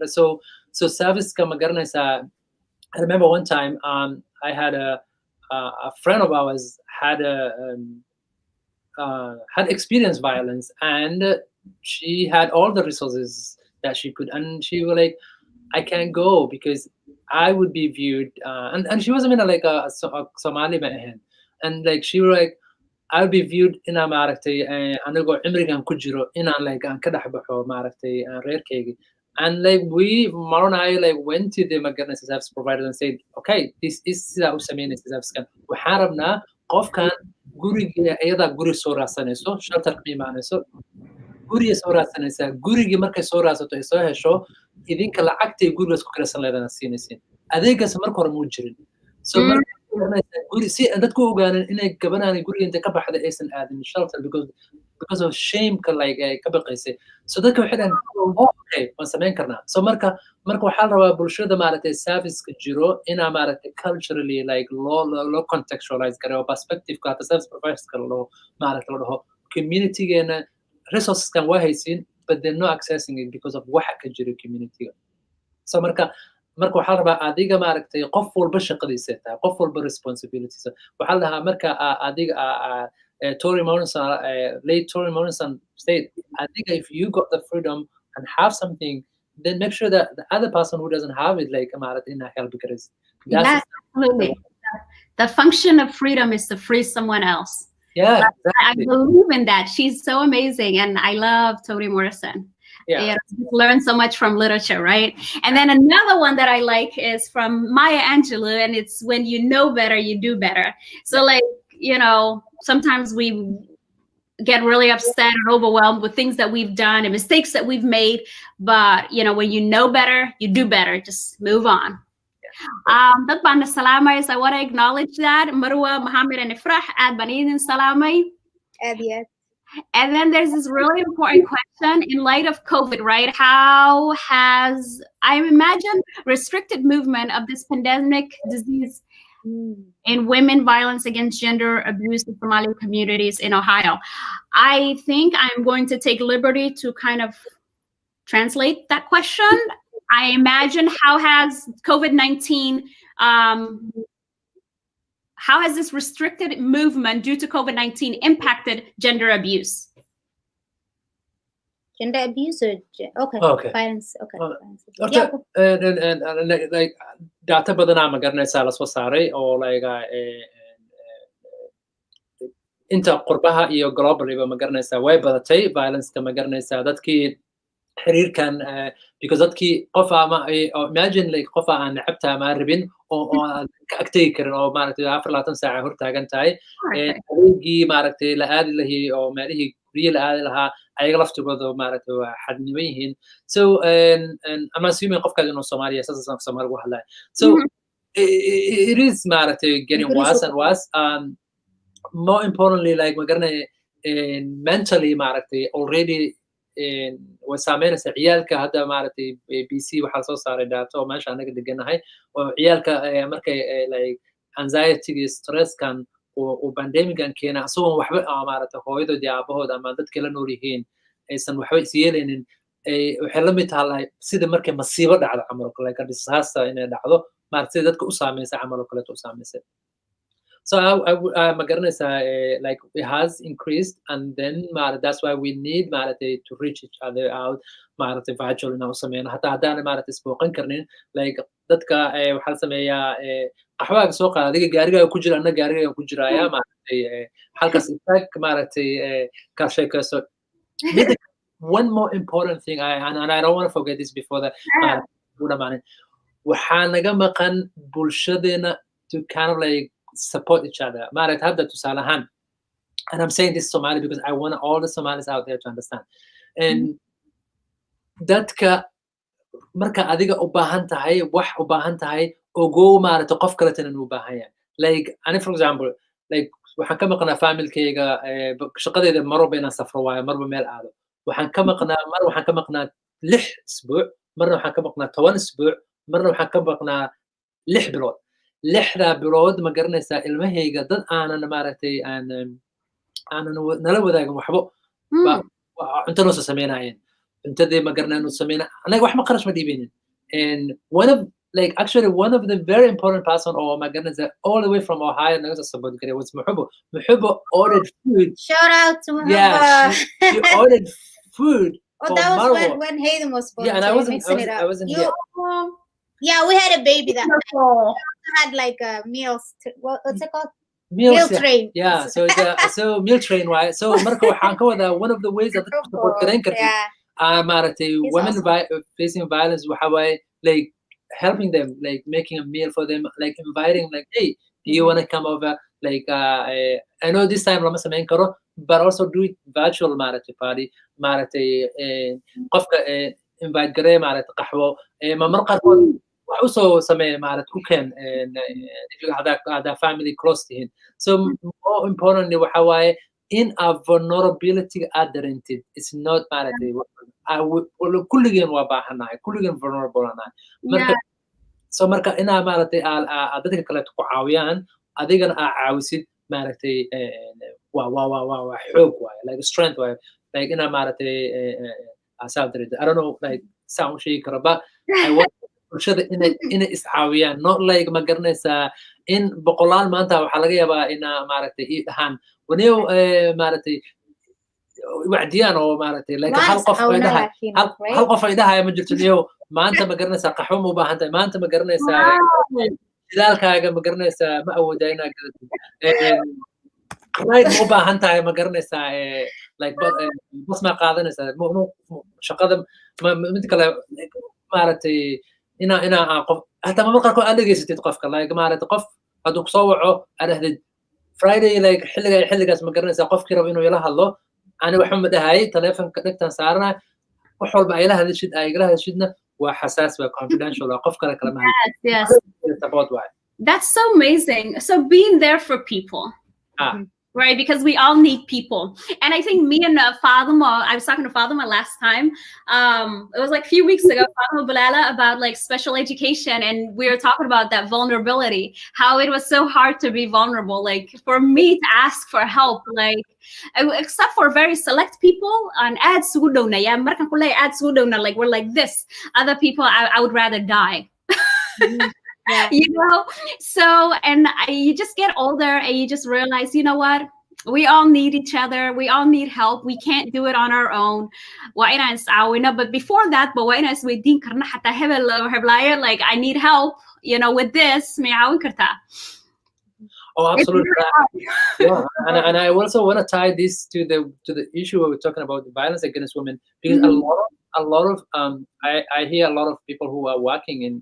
so service ka ma garanaysaa. I remember one time I had a friend of ours had had experienced violence, and she had all the resources that she could, and she was like, I can't go because I would be viewed, and she wasn't in like a Somali man, and like she was like, I'll be viewed in a maaragtay anigoo cimrigan ku jiro inaan like aan ka dhex baxo maaragtay reerkaygi. And like Maro and I like went to the McGinnis service provider and said, okay, this is sidaa u samaynaysa servicekan. Waxaan rabnaa qofkan guriga iyada guri soo raadsanayso, shelter ka imaanayso, guriga soo raadsanaysaa, gurigii markay soo raadsato ay soo hesho, idinka lacagtay gurigaas ku kiraysan leedana siinaysiin. Adeegaas marka hore muu jirin. So guri si dadku ogaaneen inay gabanaani guriga inta ka baxda aysan aadin shelter because of shame ka like ay ka baqaysay. So dadka waxay dhahan, oh, okay, waan samayn karnaa. So marka waxaa la rabaa bulshada maaragtay service-ka jiro inaa maaragtay culturally like loo contextualize gareeyo perspective-ka hata service providerska loo maaragtay la dhaho community-geena resources-kan waa haysiin, but they're not accessing it because of waxa ka jiro community-ga. So marka waxaa rabaa adiga maaragtay qof walba shaqadiisa tahay, qof walba responsibilities. Waxaa la dhahaa marka adiga Tory Morrison, late Tory Morrison said, adiga if you got the freedom and have something, then make sure that the other person who doesn't have it like maaragtay in help, because yeah, absolutely. The function of freedom is to free someone else. Yeah, exactly. I believe in that. She's so amazing, and I love Toni Morrison. Yeah, learn so much from literature, right? And then another one that I like is from Maya Angelou, and it's when you know better, you do better. So like, you know, sometimes we get really upset and overwhelmed with things that we've done and mistakes that we've made, but you know, when you know better, you do better. Just move on. Dad baan salaamay. I want to acknowledge that Marwa, Mohammed, and Ifrah aad baan idin salaamay. Yes. And then there's this really important question in light of COVID, right? How has, I imagine, restricted movement of this pandemic disease in women violence against gender abuse in Somali communities in Ohio? I think I'm going to take liberty to kind of translate that question. I imagine, how has COVID-19, how has this restricted movement due to COVID-19 impacted gender abuse? Gender abuse or okay. Violence. Okay. Like data badanaa ma garanaysaa la soo saaray oo like inta qurbaha iyo globally ma garanaysaa way badatay violence-ka ma garanaysaa dadkii xiriirkan because dadkii qof ama imagine like qof aan necabta ama rabin oo aan ka agtegi karin oo maaragtay 24 saac hor taagan tahay adeegii maaragtay la aadi lahi oo meelihii guryo la aadi lahaa ayaga laftigooda maaragtay waa xadnimo yihiin. So I'm assuming qofkaas inuu Soomaaliya saasan Soomaali ugu hadlaya. So it is maaragtay getting worse and worse. More importantly, like ma garanay mentally maaragtay already way saameynaysa ciyaalka hadda maaragtay BC waxaa soo saaray data oo meesha anaga deganahay oo ciyaalka markay like anxiety stresskan oo pandemickan keena asagoon waxba maaragtay hooyadood iyo aabahood ama dadka la nool yihiin aysan waxba is yeelaynin waxay la mid tahay sida markay masiibo dhacdo camal oo kale disaster inay dhacdo maaragtay dadka u saameysay camal oo kale u saameysay. So ma garanaysaa like it has increased, and then that's why we need maaragtay to reach each other out maaragtay virtual inaan u sameyno hataa haddaan maaragtay isbooqan karnin like dadka waxaa la sameeyaa qaxwaaga soo qaada adiga gaarigaaga ku jira anna gaarigaaga ku jiraya maaragtay halkaas istaag maaragtay ka sheekayso. One more important thing and I don't want to forget this before that waxaa naga maqan bulshadeena to kind of like support each other. Maaragtay hadda tusaale ahaan, and I'm saying this Somali because I want all the Somalis out there to understand. And dadka marka adiga u baahan tahay wax u baahan tahay ogow maaragtay qof kale tan u baahan yahay. Like ani for example, like waxaan ka maqnaa familkayga shaqadeeda marba inaan safro waayo marba meel aado. Waxaan ka maqnaa 6 isbuuc, marna waxaan ka maqnaa 10 isbuuc, marna waxaan ka maqnaa 6 bilood. 6 bilood ma garanaysaa ilmahayga dad aanan maaragtay aanan nala wadaagin waxbo cunto noo soo sameynayeen cuntadii ma garanayno sameynaa anaga wax ma qarash ma dhiibeynin. And one of like actually one of the very important person, oh my goodness, all the way from Ohio naga soo support garay was Muhubo. Muhubo ordered food. Shout out to Muhubo. Yeah, she ordered food. Oh, that was when Hayden was born. Yeah, and so I wasn't here. Yeah, we had a baby that night. We also had like a meals. What's it called? Meal train. Yeah, so meal train, right? So marka waxaan ka wadaa one of the ways that dadku support garan kartid maaragtay women facing violence waxa waaye like helping them, like making a meal for them, like inviting, like, hey, do you want to come over? Like I know this time lama samayn karo, but also do it virtual maaragtay party, maaragtay qofka invite garee maaragtay qaxwo ma mar qaarkood wax u soo sameeya maaragtay ku keen if you have that family close to him. So more importantly waxa waaye in our vulnerability aad dareentid, it's not maaragtay kulligeen waa baahanahay, kulligeen vulnerable anahay. Marka so marka inaa maaragtay dadka kale ku caawiyaan adigana aa caawisid maaragtay waa xoog waaye, like strength waaye, like inaa maaragtay asaab dareentid. I don't know like saan u sheegi karo, but I want bulshada inay iscaawiyaan, not like ma garanaysaa in boqolaal maanta waxaa laga yaabaa inaa maaragtay ii dhahaan waniyow maaragtay wacdiyaan oo maaragtay like hal qof ay dhahaya ma jirto niyow maanta ma garanaysaa qaxwo ma u baahan tahay, maanta ma garanaysaa shidaalkaaga ma garanaysaa ma awoodaa inaa gadatid right ma u baahan tahay ma garanaysaa like bas ma qaadanaysaa shaqada mid kale maaragtay inaa qof hataa marmar qaarkood aad dhegaysatid qofka, like maaragtay qof hadduu kusoo waco aad dhahdid Friday like xilligaas ma garanaysaa qofkii rabo inuu ila hadlo ani waxba ma dhahayay taleefonka dhegtaan saarana wax walba ay la hadashid ay igala hadashidna waa xasaas, waa confidential, waa qof kale kalama hadlo. That's so amazing. So being there for people. Right, because we all need people. And I think me and Fatima, I was talking to Fatima last time. It was like a few weeks ago, Fatima Balala, about like special education, and we were talking about that vulnerability, how it was so hard to be vulnerable. Like for me to ask for help, like except for very select people on add sudona, yeah, markan kulay add sudona, like we're like this. Other people, I would rather die. Yeah. You know, so and you just get older and you just realize, you know what, we all need each other, we all need help, we can't do it on our own. But before that, like I need help, you know, with this. Oh, absolutely. Yeah. And I also want to tie this to the issue where we're talking about the violence against women, because a lot of I hear a lot of people who are working in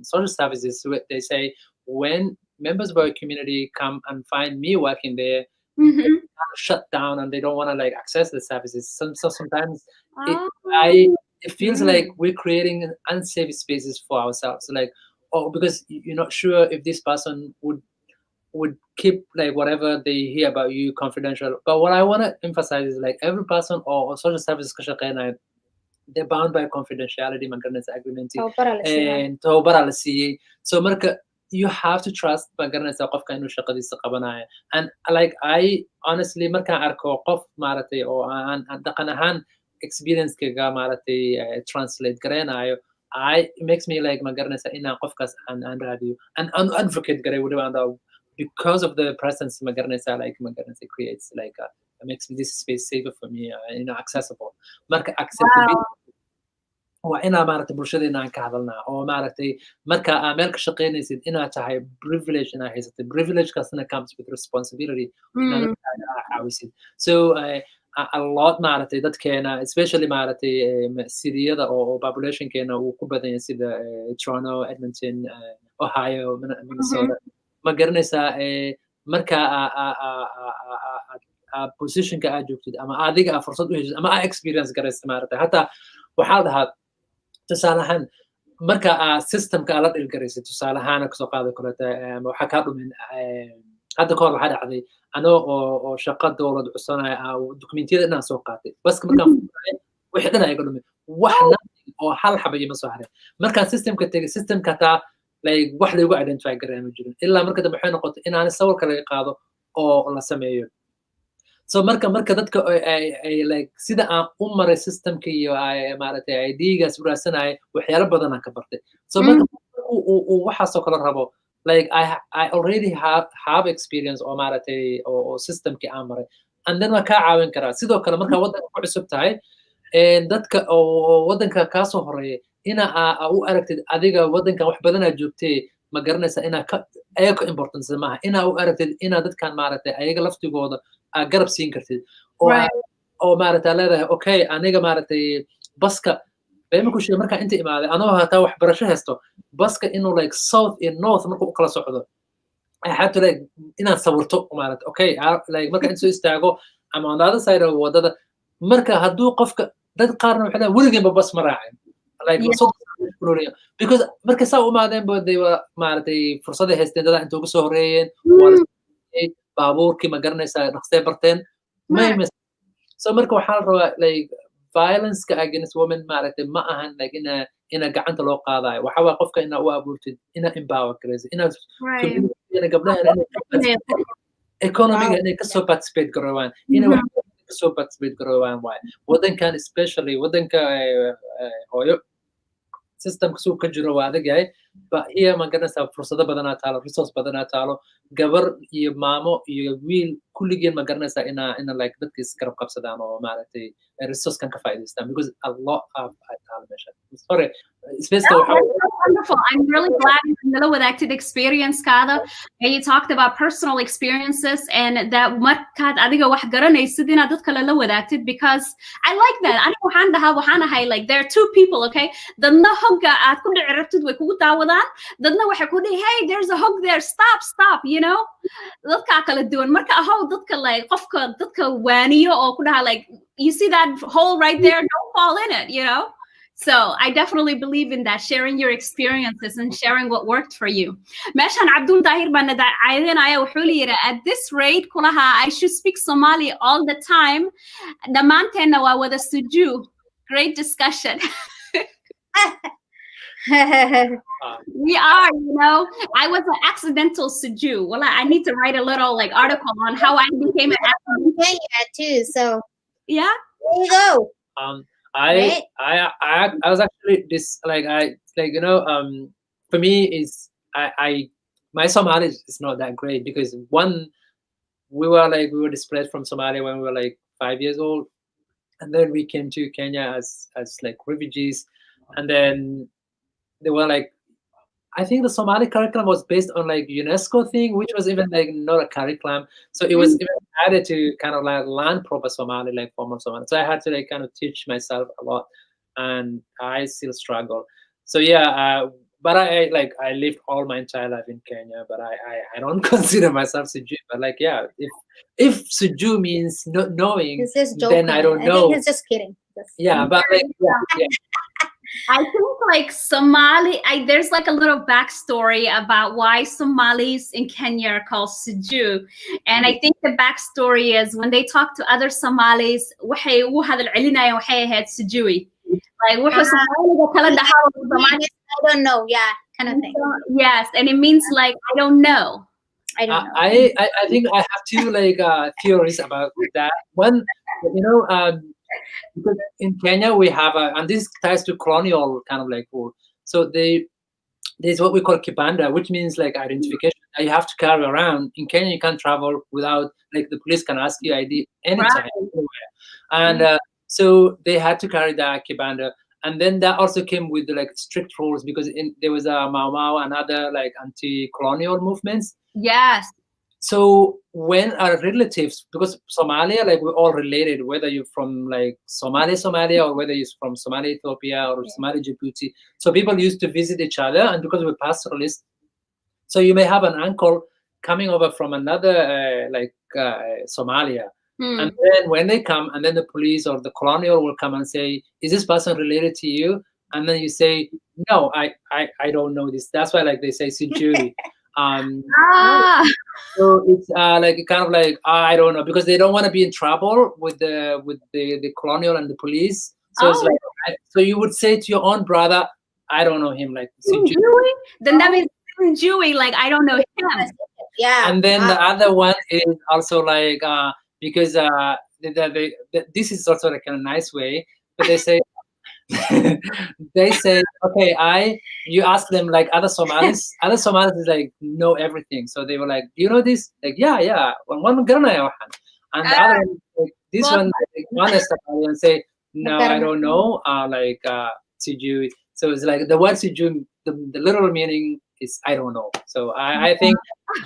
social services, they say when members of our community come and find me working there, they shut down and they don't want to like access the services. So sometimes it feels like we're creating unsafe spaces for ourselves. Like, oh, because you're not sure if this person would keep like whatever they hear about you confidential. But what I want to emphasize is like every person or social services they're bound by confidentiality magaranaysa agreement and tawbara la siiyey. So marka you have to trust magaranaysa qofka inuu shaqadiisa qabanayo. And like I honestly markaan arko qof maaragtay oo aan dhaqan ahaan experience-kaga maaragtay translate garanayo, it makes me like magaranaysa inaan qofkaas aan raadiyo and advocate garay waliba because of the presence magaranaysa like magaranaysa creates like it makes this space safer for me, accessible. Marka accessibility waa inaa maaragtay bulshadeena aan ka hadalnaa oo maaragtay marka aa meel ka shaqaynaysid inaad tahay privilege inaad haysatay, privilegekaasna comes with responsibility inaad caawisid. So a lot maaragtay dadkeena especially maaragtay siriyada oo populationkeena uu ku badan yahay sida Toronto, Edmonton, Ohio, Minnesota, ma garanaysaa marka positionka aad joogtid ama adiga aa fursad u heshid ama aa experience garaysa maaragtay hataa waxaa dhahaa tusaale ahaan marka aa systemka aa la dhilgaraysid, tusaale ahaan kasoo qaada koleta waxaa kaa dhumin hadda kahor waxaa dhacday anoo oo shaqa dowlad cusubnaya dokumentiyada inaan soo qaatay baska markaan wixii dhan iga dhumin wax oo hal xaba ima soo haray. Markaan systemka tegay systemka hataa like wax laygu identify garaya ma jirin ilaa marka dambe waxay noqotay inaan sawirka laga qaado oo la sameeyo. So marka dadka ay like sida aan u maray systemka iyo maaragtay ID-gaas u raadsanaya waxyaalo badan aan ka bartay. So marka waxaasoo kale rabo, like I already have experience oo maaragtay oo systemkii aan maray, and then waan kaa caawin karaa. Sidoo kale markaa waddanka ku cusub tahay, dadka oo waddanka kaa soo horeeya ina u aragtid adiga waddankan wax badan aad joogtay, ma garanaysa ayaga importance maaha ina u aragtid ina dadkan maaragtay ayaga laftigooda aad garab siin kartid oo maaragtay leedahay okay aniga maaragtay baska bayma ku sheegay markaa inta imaaday anoo hataa waxbarasho haysto baska inuu like south and north markuu u kala socdo I had to like inaan sawirto maaragtay okay like marka inta soo istaago ama on the other side of wadada marka hadduu qofka dad qaarna waxay leeyihiin weligiinba bas ma raacin like because marka saa u imaadeen ba they were maaragtay fursaday haysteen dadaa inta ugu soo horeeyeen baabuurkii ma garanaysaa dhaqsee barteen so marka waxaa la rabaa like violence against women maaragtay ma ahan like ina gacanta loo qaadayo waxa waa qofka ina u abuurtid ina empower garaysa ina gabdhaha economiga inay kasoo participate garoobaan inay wax kasoo participate garoobaan waay waddankan especially waddanka hooyo systemka suu ka jiro waa adag yahay ba here ma garanaysaa fursado badanaa taalo resource badanaa taalo gabar iyo maamo iyo wiil kulligeen ma garanaysaa ina like dadka isgarab qabsadaan oo maaragtay resource kan ka faa'iidaystaan because a lot of taalo meesha sorry wonderful. I'm really glad you nala wadaagtid experience-kaada and you talked about personal experiences and that markaad adiga wax garanaysid inaad dadka la wadaagtid because I like that. Aniga waxaan ahay like there are two people, okay? Dadna hogga aad ku dhici rabtid way kugu daawadaan, dadna waxay ku dhihi hey there's a hog there, stop, you know? Dadka kala duwan marka ahow dadka like qofka dadka waaniyo oo ku dhaha like you see that hole right there, don't fall in it, you know? So I definitely believe in that, sharing your experiences and sharing what worked for you. Meshan Abdul Dahir banada ayadana wuxuu yiri at this rate kulaha I should speak Somali all the time. Dhammaanteena waa wada suju. Great discussion. We are, you know. I was an accidental suju. Well, I need to write a little like article on how I became an accidental. Yeah, too. So yeah, there you go. I was actually you know for me is I my Somali is not that great because one we were displaced from Somalia when we were like 5 years old, and then we came to Kenya as like refugees, and then they were like I think the Somali curriculum was based on like UNESCO thing, which was even like not a curriculum. So it was even added to kind of like learn proper Somali, like formal Somali. So I had to like kind of teach myself a lot, and I still struggle. So yeah, but I lived all my entire life in Kenya, but I don't consider myself Suju. But like yeah, if Suju means not knowing, then I don't know. I think he's just kidding. Yeah, but like yeah. I think like Somali, there's like a little backstory about why Somalis in Kenya are called Suju. And I think the backstory is when they talk to other Somalis, waxay u hadal celinayaan waxay ahayd Sujui. Like I don't know, yeah, kind of thing. Yes, and it means like I don't know. I think I have two like theories about that. One, you know, because in Kenya we have and this ties to colonial kind of like rule. So there's what we call kibanda, which means like identification that you have to carry around. In Kenya you can't travel without like the police can ask you ID anytime, anywhere. And so they had to carry that kibanda. And then that also came with like strict rules because there was a Mau Mau and other like anti-colonial movements. Yes. So when our relatives, because Somalia, like we're all related, whether you're from like Somalia, or whether you're from Somalia, Ethiopia, or Somalia, Djibouti. So people used to visit each other, and because we're pastoralists, so you may have an uncle coming over from another Somalia. And then when they come, and then the police or the colonial will come and say, is this person related to you? And then you say, no, I don't know this. That's why like they say Sijui. So it's like kind of like I don't know because they don't want to be in trouble with the colonial and the police. So it's like so you would say to your own brother, I don't know him, like then that means Jewy, like I don't know him. Yeah. And then the other one is also like because this is also like in a nice way, but they say they say, okay, you ask them like other Somalis. Other Somalis is like know everything. So they were like, do you know this? Like, yeah. One garanaya waxan. And the other one, like, this Well, one, like, honest about it and say, no, I Magkaroon. don't know. Siju. So it's like the word Siju, the literal meaning is I don't know. So I think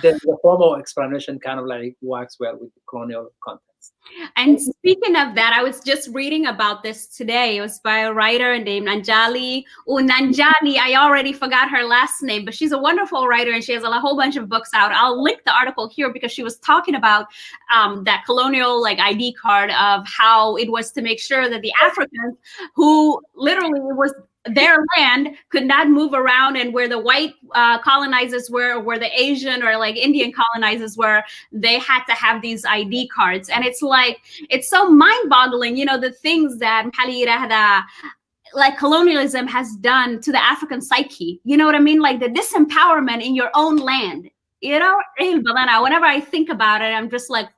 the formal explanation kind of like works well with the colonial context. and speaking of that, I was just reading about this today. It was by a writer named Nanjali. Oh, Nanjali, I already forgot her last name, but she's a wonderful writer and she has a whole bunch of books out. I'll link the article here because she was talking about that colonial like ID card of how it was to make sure that the Africans who literally was their land could not move around, and where the white colonizers were, or where the Asian or like Indian colonizers were, they had to have these ID cards. And it's like, it's so mind-boggling, you know, the things that like colonialism has done to the African psyche. You know what I mean? Like the disempowerment in your own land. You know, whenever I think about it, I'm just like,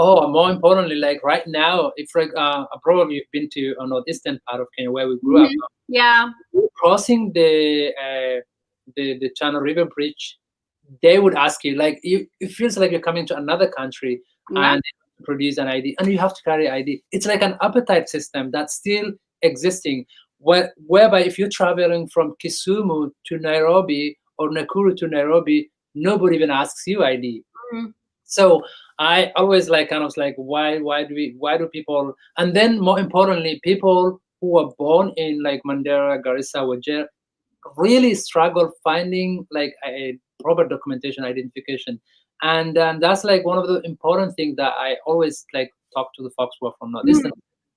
Oh, more importantly, like right now, if probably you've been to a northeastern part of Kenya where we grew up, yeah, crossing the Channel River Bridge, they would ask you like it feels like you're coming to another country yeah. and produce an ID, and you have to carry ID. It's like an appetite system that's still existing, whereby if you're traveling from Kisumu to Nairobi or Nakuru to Nairobi, nobody even asks you ID. Mhm. So I always like kind of like why do people, and then more importantly, people who are born in like Mandera, Garissa, Wajir really struggle finding like a proper documentation identification. And that's like one of the important things that I always like talk to the folks who are from northeastern.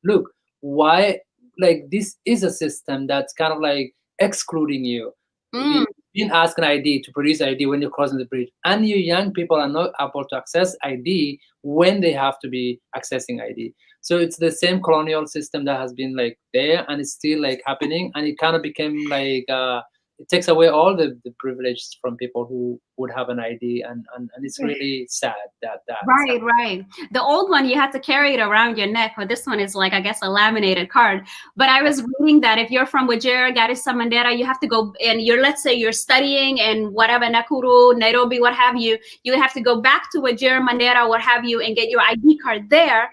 Look, why, like, this is a system that's kind of like excluding you. Mm. Being asked an ID to produce ID when you're crossing the bridge, and you young people are not able to access ID when they have to be accessing ID. So it's the same colonial system that has been like there, and it's still like happening, and it kind of became like it takes away all the privilege from people who would have an ID, and it's really sad that Right. The old one, you had to carry it around your neck, but this one is like, I guess, a laminated card. But I was reading that if you're from Wajir, Garissa, Mandera, you have to go, and let's say you're studying in whatever, Nakuru, Nairobi, what have you, you have to go back to Wajir, Mandera, what have you, and get your ID card there.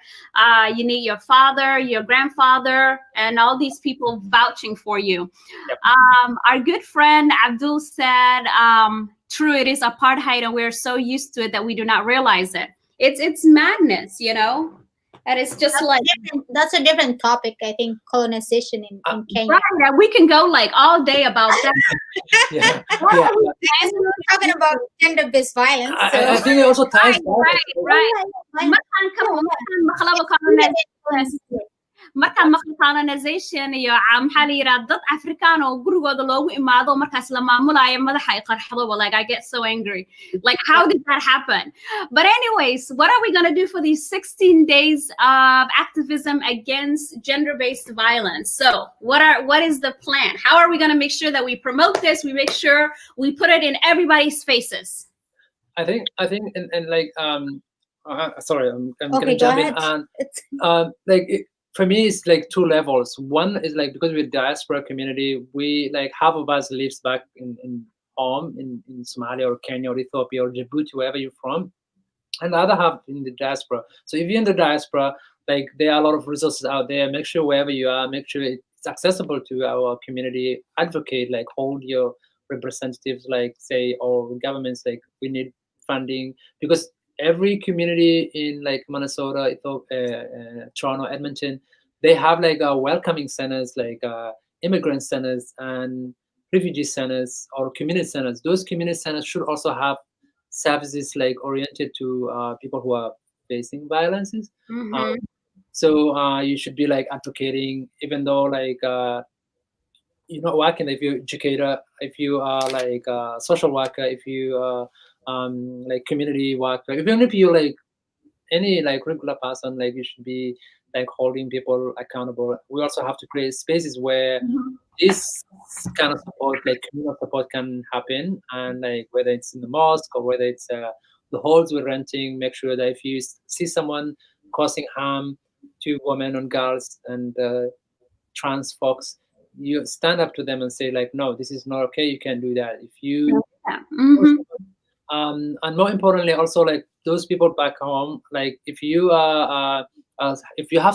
You need your father, your grandfather, and all these people vouching for you. Yep. Our good friend Abdul said, true, it is apartheid, and we're so used to it that we do not realize it. It's madness, you know, and it's just That's a different topic. I think colonization in Kenya. right. We can go like all day about that. yeah. And we're talking about gender-based violence. I think it also ties Right. markaan maqli colonization iyo maxaa la yidhaha dad Afrikaan oo gurigooda loogu imaado markaas la maamulayo madaxa ay qarxado, like I get so angry. Like, how did that happen? But anyways, what are we going to do for these 16 days of activism against gender-based violence? So what is the plan? How are we going to make sure that we promote this? We make sure we put it in everybody's faces. I think and like sorry, I'm Okay, gonna jump go in. And for me, it's like two levels. One is like, because we're diaspora community, we like half of us lives back in home in Somalia or Kenya or Ethiopia or Djibouti, wherever you're from, and the other half in the diaspora. So if you're in the diaspora, like there are a lot of resources out there. Make sure wherever you are, make sure it's accessible to our community. Advocate, like hold your representatives, like say, or governments, like we need funding, because every community in like Minnesota, Toronto, Edmonton, they have like welcoming centers, like immigrant centers and refugee centers or community centers. Those community centers should also have services like oriented to people who are facing violences. Mm-hmm. So you should be like advocating, even though like you're not working, if you're educator, if you are like a social worker, if you are like community worker, even if you like any like regular person, like you should be like holding people accountable. We also have to create spaces where this kind of support, like communal support, can happen, and like whether it's in the mosque or whether it's the halls we're renting, make sure that if you see someone causing harm to women and girls, and trans folks, you stand up to them and say like, no, this is not okay. You can't do that. If you, Yeah. Mm-hmm. and more importantly, also like those people back home, like if you have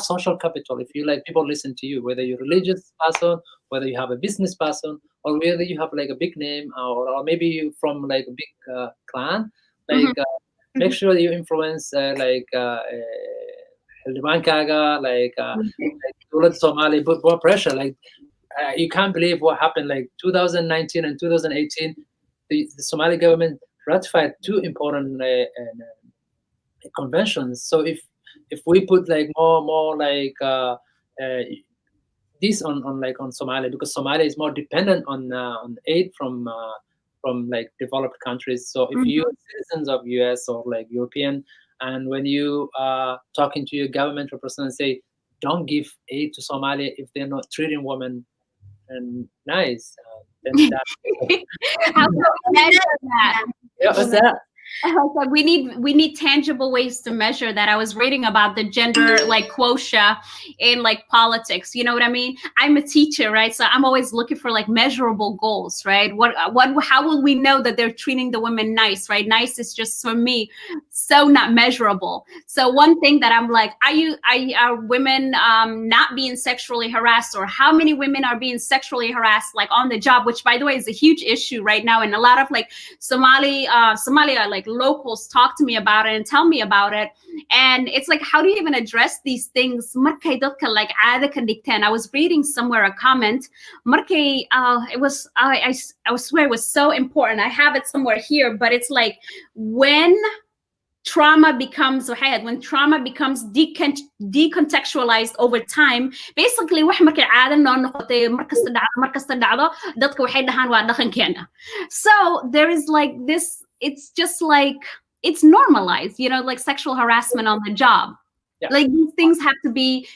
social capital, if you like people listen to you, whether you're a religious person, whether you have a business person, or whether you have like a big name, or maybe you from like a big clan, like make sure that you influence xildhibaankaaga, like dowladda Somali, put more pressure. Like you can't believe what happened. Like 2019 and 2018, the Somali government ratified two important conventions. So if we put like more like this on Somalia, because Somalia is more dependent on aid from like developed countries. So if you're citizens of US or like European, and when you are talking to your government representative, say don't give aid to Somalia if they're not treating women and nice, then that How can we measure that? yeah, what's that? Okay, we need tangible ways to measure that. I was reading about the gender like quotient in like politics. You know what I mean? I'm a teacher, right? So I'm always looking for like measurable goals, right? What how will we know that they're treating the women nice, right? Nice is just for me so not measurable. So one thing that I'm like, are women not being sexually harassed, or how many women are being sexually harassed like on the job, which by the way is a huge issue right now, and a lot of like Somalia like locals talk to me about it and tell me about it. And it's like, how do you even address these things? Markay dadka like caada ka dhigteen. I was reading somewhere a comment. Markay, it was I swear it was so important. I have it somewhere here, but it's like when trauma becomes decontextualized over time. Basically wax markay caada noo noqotay markasta dhacdo dadka waxay dhahaan waa dhaqankeena. So there is like this, it's just like it's normalized, you know, like sexual harassment on the job. Yeah. Like these things have to be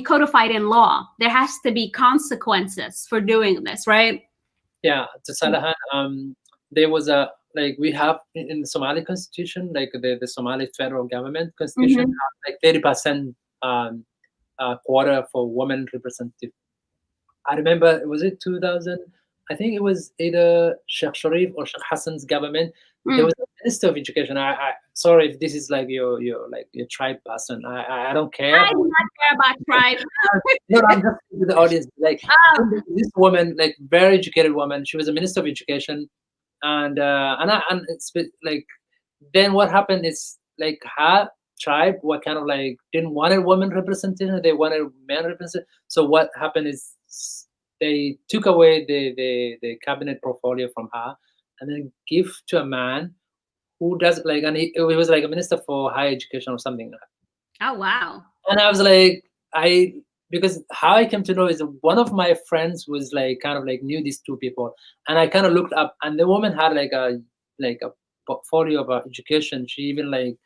codified in law. There has to be consequences for doing this, right? Yeah, to Salahan, there was a like we have in the Somali constitution, like the Somali federal government constitution, have like 30% quota for women representative. I remember, was it 2000? I think it was either Sheikh Sharif or Sheikh Hassan's government. There was a minister of education. I sorry if this is like your tribe person. I don't care. I do not care about tribe. No, I'm just to the audience. Like this woman, like very educated woman, she was a minister of education, and it's like then what happened is like her tribe were kind of like didn't want a woman representation, they wanted men representation. So what happened is they took away the cabinet portfolio from her and then give to a man who does like, and he was like a minister for higher education or something like that. Oh wow. And I was like, because how I came to know is one of my friends was like kind of like knew these two people, and I kind of looked up, and the woman had like a portfolio about education. She even like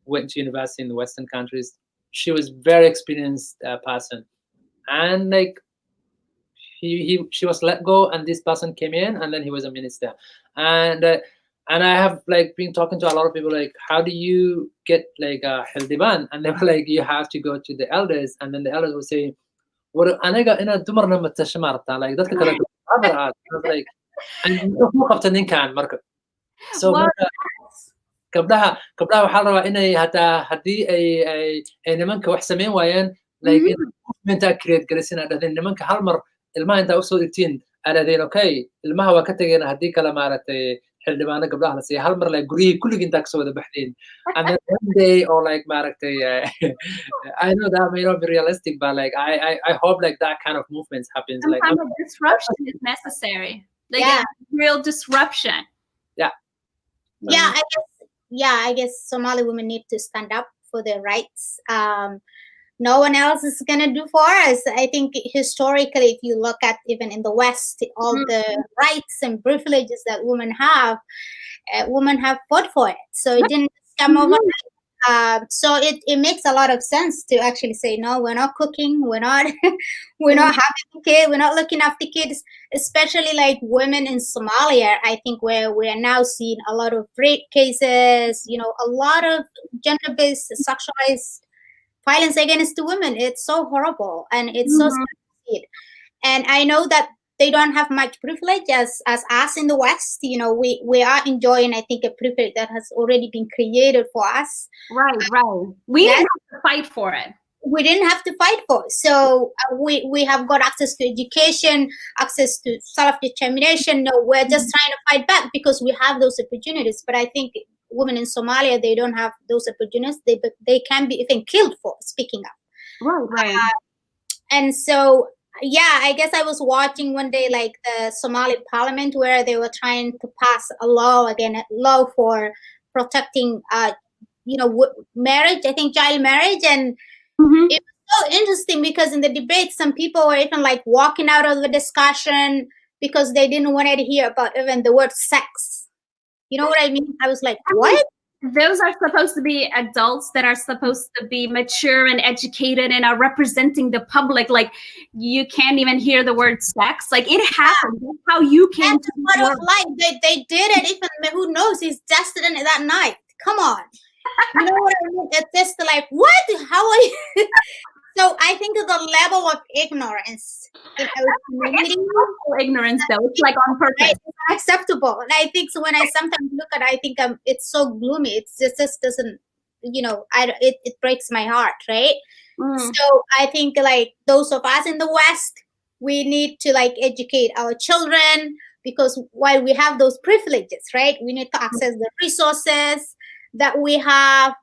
went to university in the Western countries. She was very experienced person, and like she was let go, and this person came in, and then he was a minister, and I have like been talking to a lot of people like, how do you get like a Hildiban? And they were like, you have to go to the elders, and then the elders will say, "What anaga ina dumarna matashamarta like dadka kale other art." I was like, and who qabta ninkan marka. So gabdhaha waxaa la rabaa inay hataa haddii ay nimanka wax samayn waayaan like movementa create galisina dhahdeen nimanka hal mar ilmaha intaa usoo dhigtiin adhahdeen okay ilmaha waa ka tageen haddii kale maaragtay xildhibaano gabdhaha la siiya hal mar like guryihii kulligii intaa kasoo wada baxdeen, and then one day or like maaragtay I know that may not be realistic, but like I hope like that kind of movements happens. Some like kind of disruption is necessary. Like real disruption. Yeah, I guess Somali women need to stand up for their rights. No one else is gonna do for us. I think historically, if you look at even in the West, all the rights and privileges that women have fought for it. So it didn't come overnight. So it makes a lot of sense to actually say, no, we're not cooking, we're not having kids, we're not looking after kids, especially like women in Somalia. I think where we are now seeing a lot of rape cases, you know, a lot of gender-based sexualized violence against the women. It's so horrible, and it's so sad to kid. And I know that they don't have much privilege as us in the West. You know, we are enjoying, I think, a privilege that has already been created for us. Right. We didn't have to fight for it. We didn't have to fight for it. So we have got access to education, access to self-determination. No, we're just trying to fight back because we have those opportunities. But I think women in Somalia, they don't have those opportunities. They can be even killed for speaking up. Right. And so, yeah, I guess I was watching one day like the Somali parliament where they were trying to pass a law for protecting, marriage. I think child marriage, and it was so interesting because in the debate, some people were even like walking out of the discussion because they didn't want to hear about even the word sex. You know what I mean? I was like, what? Those are supposed to be adults that are supposed to be mature and educated and are representing the public. Like, you can't even hear the word sex. Like, it happened. That's how you came to part of life. They did it. Even who knows? He's tested in that night. Come on. You know what I mean? It's just like, what? How are you? So I think the level of ignorance in our community, ignorance, though, it's like on purpose. Right, it's unacceptable. And I think so when I sometimes look at it, I think it's so gloomy. It just doesn't, it breaks my heart, right? So I think like those of us in the West, we need to like educate our children because while we have those privileges, right, we need to access the resources that we have.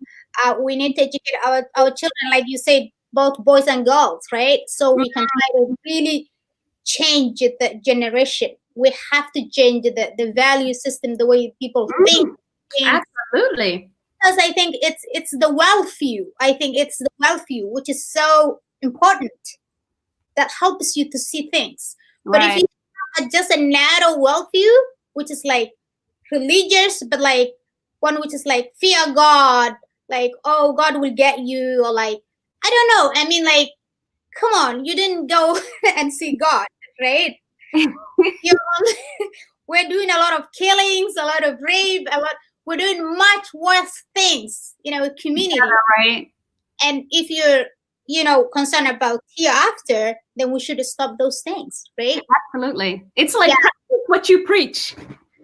We need to educate our children, like you said, both boys and girls, right? So we can try to really change the generation. We have to change the value system, the way people think. Absolutely. Because I think it's the worldview. I think it's the worldview, which is so important, that helps you to see things. But if you have just a narrow worldview, which is like religious, but like one which is like fear God, like, oh, God will get you, or like, I don't know. I mean, like, come on, you didn't go and see God, right? We're doing a lot of killings, a lot of rape, we're doing much worse things, community. Yeah, right. And if you're, concerned about hereafter, then we should stop those things, right? Absolutely. It's like practice what you preach.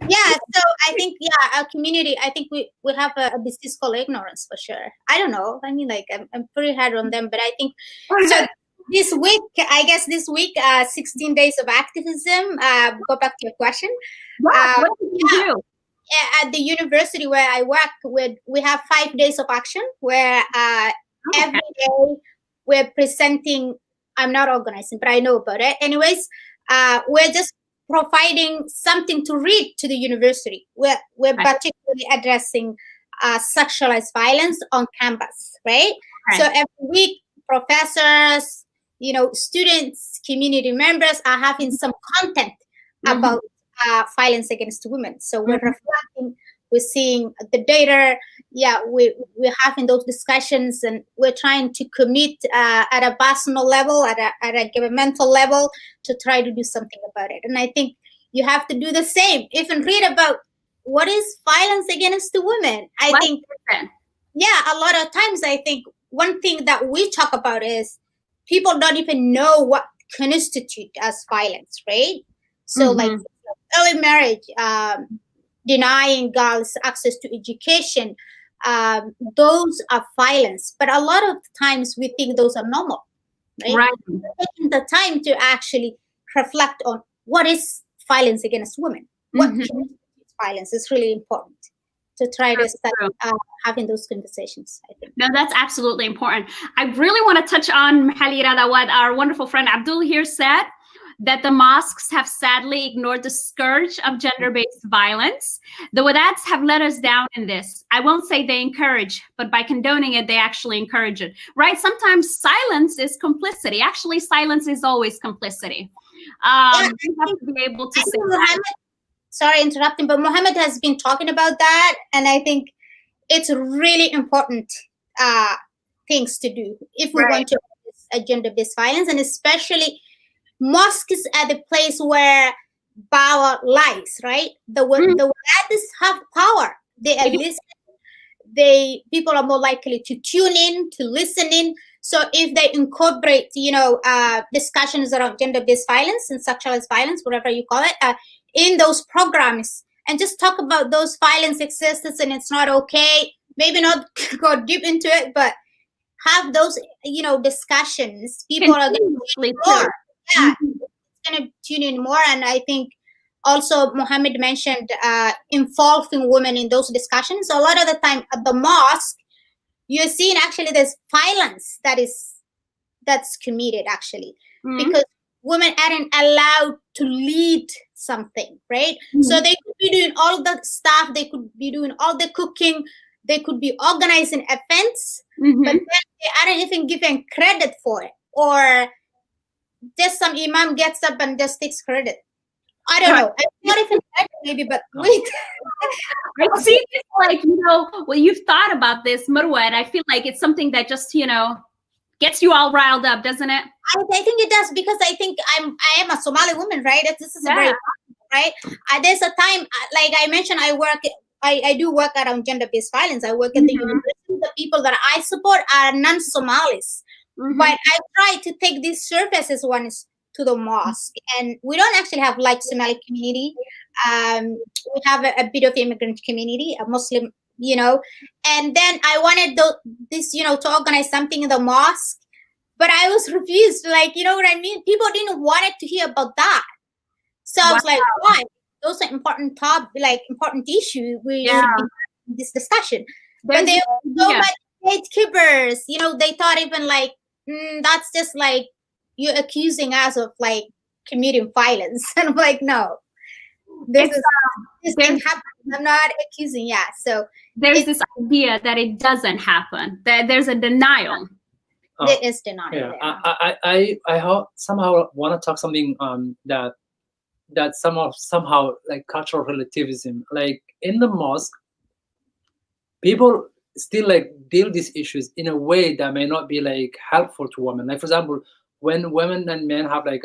Yeah, so I think, our community, I think we have a disease called ignorance for sure. I don't know. I mean, like, I'm pretty hard on them, but I think, so this week, 16 days of activism, go back to your question. What did you do? At the university where I work, we have 5 days of action where every day we're presenting. I'm not organizing, but I know about it. Anyways, we're just providing something to read to the university. We're particularly addressing sexualized violence on campus, right? So every week, professors, students, community members are having some content about violence against women. So we're reflecting, we're seeing the data. Yeah, we're having those discussions, and we're trying to commit at a personal level, at a governmental level, to try to do something about it. And I think you have to do the same. Even read about what is violence against the women. I think, a lot of times I think one thing that we talk about is people don't even know what constitutes as violence, right? So like early marriage, denying girls access to education, those are violence. But a lot of times we think those are normal, right? Taking the time to actually reflect on what is violence against women, what constitutes violence is really important to try to start having those conversations, I think. No, that's absolutely important. I really want to touch on, Halira, what our wonderful friend Abdul here said, that the mosques have sadly ignored the scourge of gender-based violence. The Wadats have let us down in this. I won't say they encourage, but by condoning it, they actually encourage it, right? Sometimes silence is complicity. Actually, silence is always complicity. You have to be able to say that. Sorry, interrupting, but Mohammed has been talking about that, and I think it's really important things to do if we want to address gender-based violence, and especially mosques are the place where power lies, right? The Wadadis have power. They are listening. People are more likely to tune in, to listen in. So if they incorporate, discussions around gender-based violence and sexualized violence, whatever you call it, in those programs, and just talk about those violence exists and it's not okay. Maybe not go deep into it, but have those, discussions. People are going to tune more. Yeah, it's going to tune in more. And I think also Mohammed mentioned involving women in those discussions. A lot of the time at the mosque, you're seeing actually there's violence that's committed actually, because women aren't allowed to lead something, right? So they could be doing all the stuff, they could be doing all the cooking, they could be organizing events, but then they aren't even given credit for it, or just some imam gets up and just takes credit. I don't know. I'm not even credit maybe, but wait. I see this like, well, you've thought about this, Marwa, and I feel like it's something that just, gets you all riled up, doesn't it? I think it does, because I think I am a Somali woman, right? This is very right. There's a time, like I mentioned, I do work around gender-based violence. I work at the university. The people that I support are non-Somalis, but I try to take these services ones to the mosque, and we don't actually have like Somali community. We have a bit of immigrant community, a Muslim, and then I wanted this, to organize something in the mosque, but I was refused. Like, you know what I mean? People didn't want it to hear about that. So I was like, why? Those are important important issue. We should be having this discussion. But they were so much gatekeepers. They thought even like, that's just like you're accusing us of like committing violence. And I'm like, no. This didn't happen. I'm not accusing. Yeah. So there's this idea that it doesn't happen. That there's a denial. There is denial. Yeah. I somehow want to talk something that somehow like cultural relativism. Like in the mosque, people still like deal these issues in a way that may not be like helpful to women. Like for example, when women and men have like,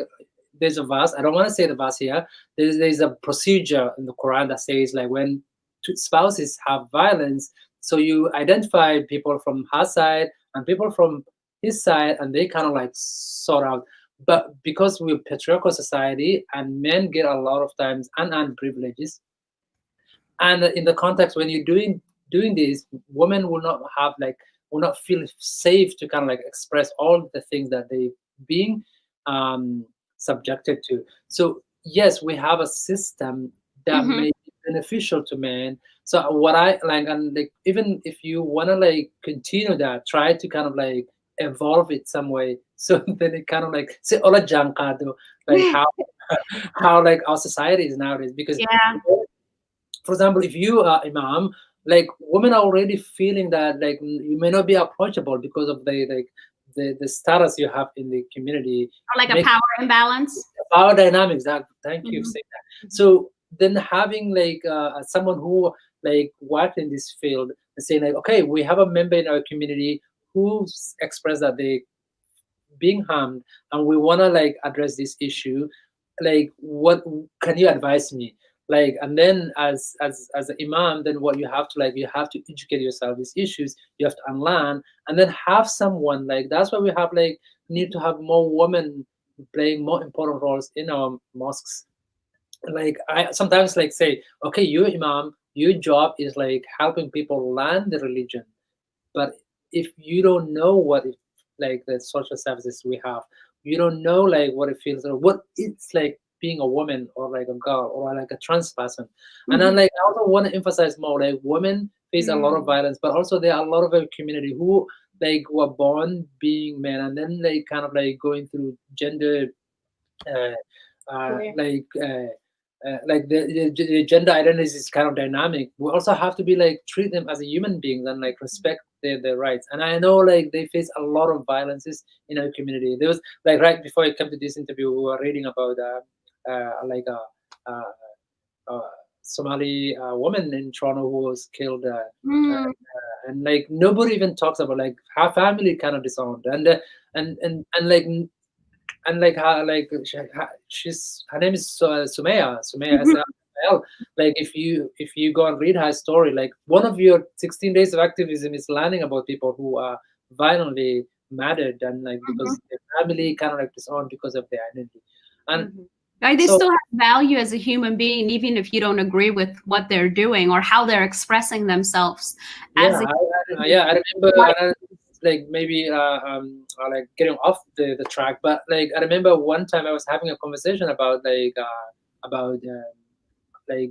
there's a verse, I don't want to say the verse here, there's a procedure in the Quran that says like when two spouses have violence, so you identify people from her side and people from his side, and they kind of like sort out. But because we're patriarchal society and men get a lot of times unearned privileges, and in the context when you're doing this, women will not feel safe to kind of like express all the things that they being subjected to. So yes, we have a system that may be beneficial to men. So what I like, and like even if you want to like continue that, try to kind of like evolve it some way, so then it kind of like say ola jankado, like how like our society is nowadays. Because for example, if you are imam, like women are already feeling that like you may not be approachable because of the status you have in the community, or like a power imbalance, power dynamics. Thank you for saying that. So then having like someone who like worked in this field and saying like, okay, we have a member in our community who expressed that they being harmed and we want to like address this issue, like what can you advise me? Like, and then as an imam, then what you have to educate yourself these issues, you have to unlearn, and then have someone like, that's why we have like need to have more women playing more important roles in our mosques. Like I sometimes like say, okay, you imam, your job is like helping people learn the religion, but if you don't know like the social services we have, you don't know like what it feels or what it's like being a woman or like a girl or like a trans person. And then like I also want to emphasize more, like women face a lot of violence, but also there are a lot of our community who like were born being men and then like kind of like going through gender like the gender identity is kind of dynamic. We also have to be like treat them as a human beings and like respect their rights. And I know like they face a lot of violences in our community. There was like right before I came to this interview, we were reading about like a Somali woman in Toronto who was killed, and like nobody even talks about like her family kind of disowned, and like her like she's her name is Sumaya SL. Like if you go and read her story, like one of your 16 days of activism is learning about people who are violently mattered, and like because their family kind of like disowned because of their identity. And Right, they so still have value as a human being, even if you don't agree with what they're doing or how they're expressing themselves. As yeah, a I remember, like maybe like getting off the track, but like I remember one time I was having a conversation about about like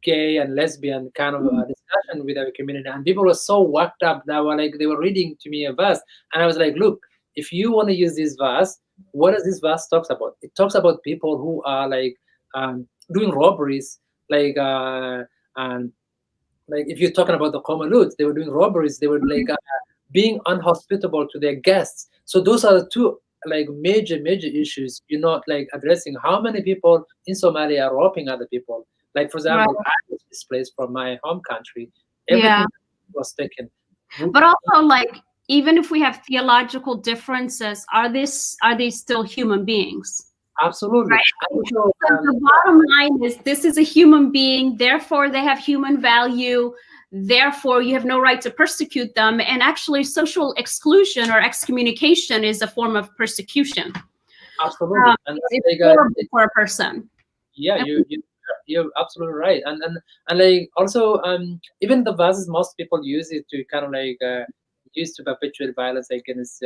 gay and lesbian kind of discussion with our community, and people were so worked up that were like they were reading to me a verse, and I was like, look, if you want to use this verse, what does this verse talks about? It talks about people who are like doing robberies, like and like if you're talking about the Komalut, they were doing robberies, they were like being unhospitable to their guests. So those are the two like major issues you're not like addressing. How many people in Somalia are robbing other people? Like for Right. example, I was displaced from my home country. Yeah. Everything was taken. But also, like, even if we have theological differences, are these still human beings? Absolutely. And also, So the bottom line is this is a human being, therefore they have human value, therefore you have no right to persecute them. And actually, social exclusion or excommunication is a form of persecution. absolutely. And It's like, horrible for a person. yeah, you're absolutely right. And like also even the verses most people use it to kind of like use to perpetuate violence against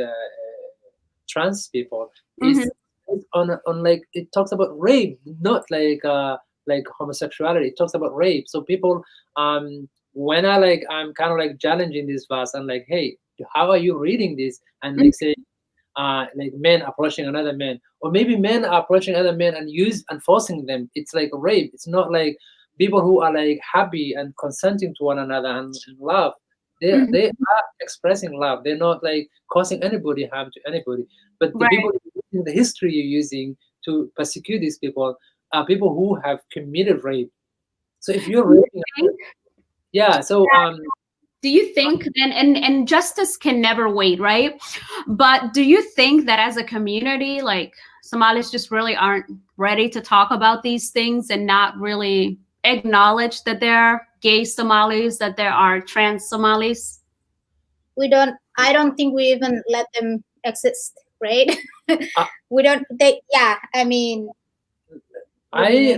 trans people is on like it talks about rape, not like homosexuality. It talks about rape. So people when I'm kind of like challenging this verse and like, hey, how are you reading this? And like say like men approaching another man, or maybe men are approaching other men and use and forcing them. It's like rape. It's not like people who are like happy and consenting to one another and love. They are expressing love. They're not like causing anybody harm to anybody. But the Right. people in the history you're using to persecute these people are people who have committed rape. So if you're raping, yeah. So Do you think then, and justice can never wait, right? But do you think that as a community, like Somalis just really aren't ready to talk about these things and not really acknowledge that there are gay Somalis, that there are trans Somalis? I don't think we even let them exist, right? uh, We don't they yeah, I mean, I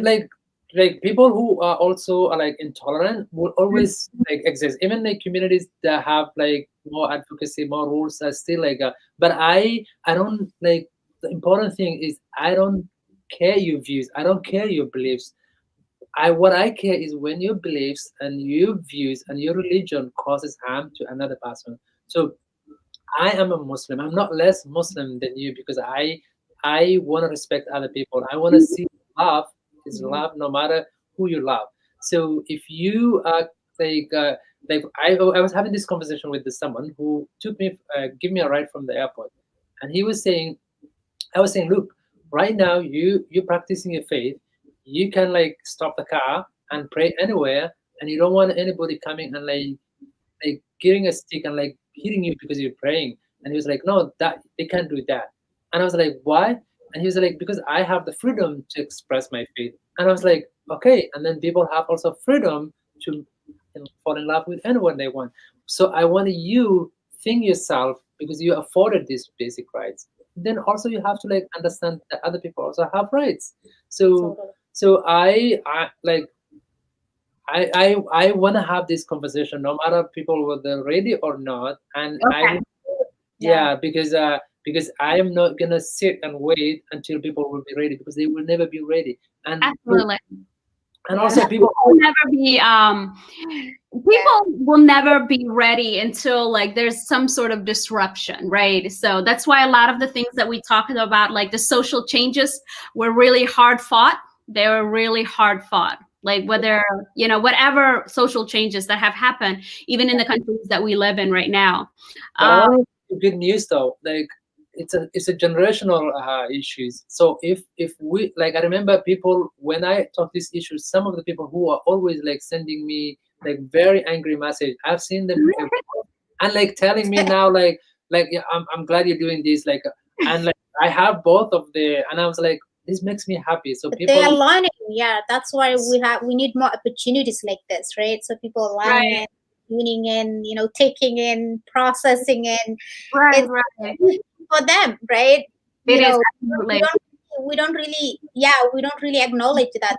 like people who are also like intolerant will always like exist. Even like communities that have like more advocacy, more rules are still like. But I don't like the important thing is I don't care your views. I don't care your beliefs. What I care is when your beliefs and your views and your religion causes harm to another person. So I am a Muslim. I'm not less Muslim than you because I want to respect other people. I want to see love is love no matter who you love. So if you are like I was having this conversation with someone who took me give me a ride from the airport, and he was saying I was saying, look, right now you're practicing your faith. You can like stop the car and pray anywhere, and you don't want anybody coming and like getting a stick and like hitting you because you're praying. And he was like, no, that they can't do that. And I was like, why? And he was like, because I have the freedom to express my faith. And I was like, okay. And then people have also freedom to fall in love with anyone they want. So I want you think yourself because you afforded these basic rights. Then also you have to like understand that other people also have rights. So totally. so I like I want to have this conversation no matter people whether ready or not, and Okay. yeah, because I am not gonna sit and wait until people will be ready because they will never be ready. And Absolutely. and also people Will never be people will never be ready until like there's some sort of disruption, right? So that's why a lot of the things that we talked about, like the social changes, were really hard fought. They were really hard fought. Like whether, whatever social changes that have happened, even in the countries that we live in right now. But I want to good news though, like it's a generational issues. So if we like, I remember people when I talk these issues, some of the people who are always like sending me like very angry message. I've seen them and like telling me now like yeah, I'm glad you're doing this like and like I have both of the and I was like this makes me happy. So But people they align it, yeah. That's why we need more opportunities like this, right? So people align Right. it. tuning in, taking in, processing in. Right, It's right. for them, right? It is we absolutely. don't really acknowledge that,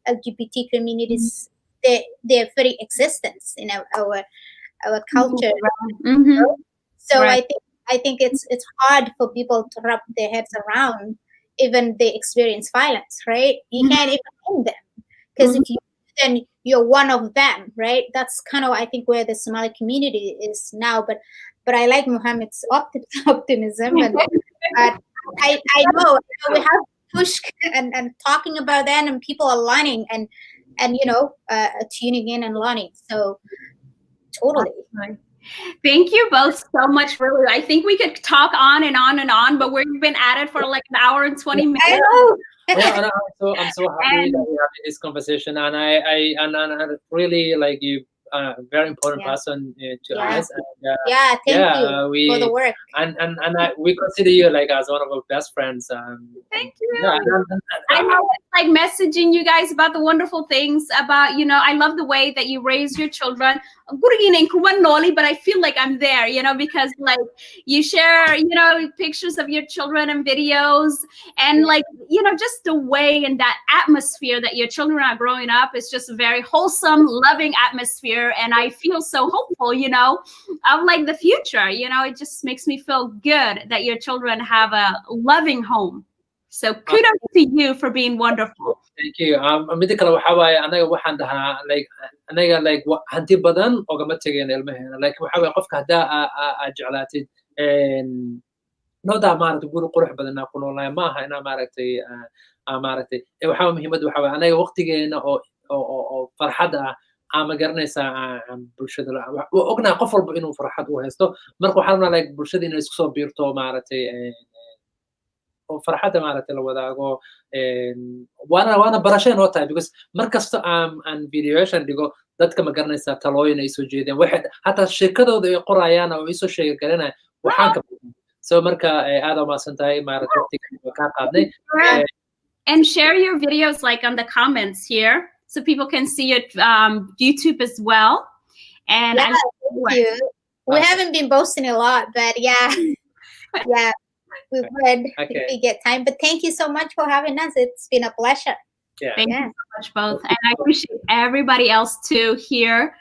LGBT communities, their very existence in our culture. Mm-hmm. So Right. I think it's hard for people to wrap their heads around, even they experience violence, right? You can't even name them, because if you, then you're one of them, right? That's kind of, I think, where the Somali community is now. But I like Muhammad's optimism, and I know we have pushed and talking about that, and people are learning and tuning in and learning. So totally. Thank you both so much. Really, I think we could talk on and on and on, but we've been at it for like an hour and 20 minutes. I know. Well, I'm so happy that we're having this conversation, and I really like you, very important person to us. And, thank you for the work. And we consider you like as one of our best friends. Thank you. Yeah, I know it's like messaging you guys about the wonderful things about, I love the way that you raise your children. But I feel like I'm there, because like you share, pictures of your children and videos, and like, just the way and that atmosphere that your children are growing up is just a very wholesome, loving atmosphere. And I feel so hopeful, of like the future. It just makes me feel good that your children have a loving home. So kudos to you for being wonderful. Thank you. Mida kale waxa waaye anaga waxaan dhahaa like hanti badan ogama tageen ilmaheena, like waxa waaye qofka haddaa aa jeclaatid noodaa maaragtay guri qurux badan aa ku noolnahay maaha inaa maaragtay waxa muhiimada waxa waaye anaga waqtigeena oo farxad ah ama garanaysaa bulshada waa ognahay qof walba inuu farxad u haysto, marka waxaan rabnaa like bulshada inay isku soo biirto maaragtay oo farxadda maaragtay la wadaago, waana barasho inoo tahay, because mar kasta aan videoyaashan dhigo dadka ma garanaysaa talooyin ay soo jeedeen, waxay hataa sheekadooda ay qorayaan oo isoo sheega garanaya waxaan ka so marka aad u mahadsan tahay maaragtay waqtiga kaa qaadnay. And share your videos like on the comments here so people can see your YouTube as well. And thank you. We haven't been posting a lot, but yeah. We would if we get time. But thank you so much for having us. It's been a pleasure. Thank you so much, both. And I appreciate everybody else too here.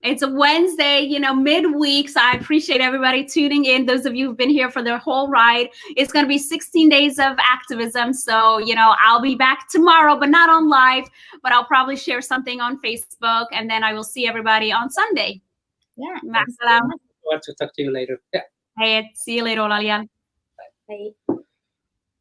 It's a Wednesday, midweek. So I appreciate everybody tuning in. Those of you who've been here for the whole ride. It's going to be 16 days of activism. So, I'll be back tomorrow, but not on live. But I'll probably share something on Facebook. And then I will see everybody on Sunday. Yeah. I want to talk to you later. Yeah. Hey, see you later, Olalia. Bye.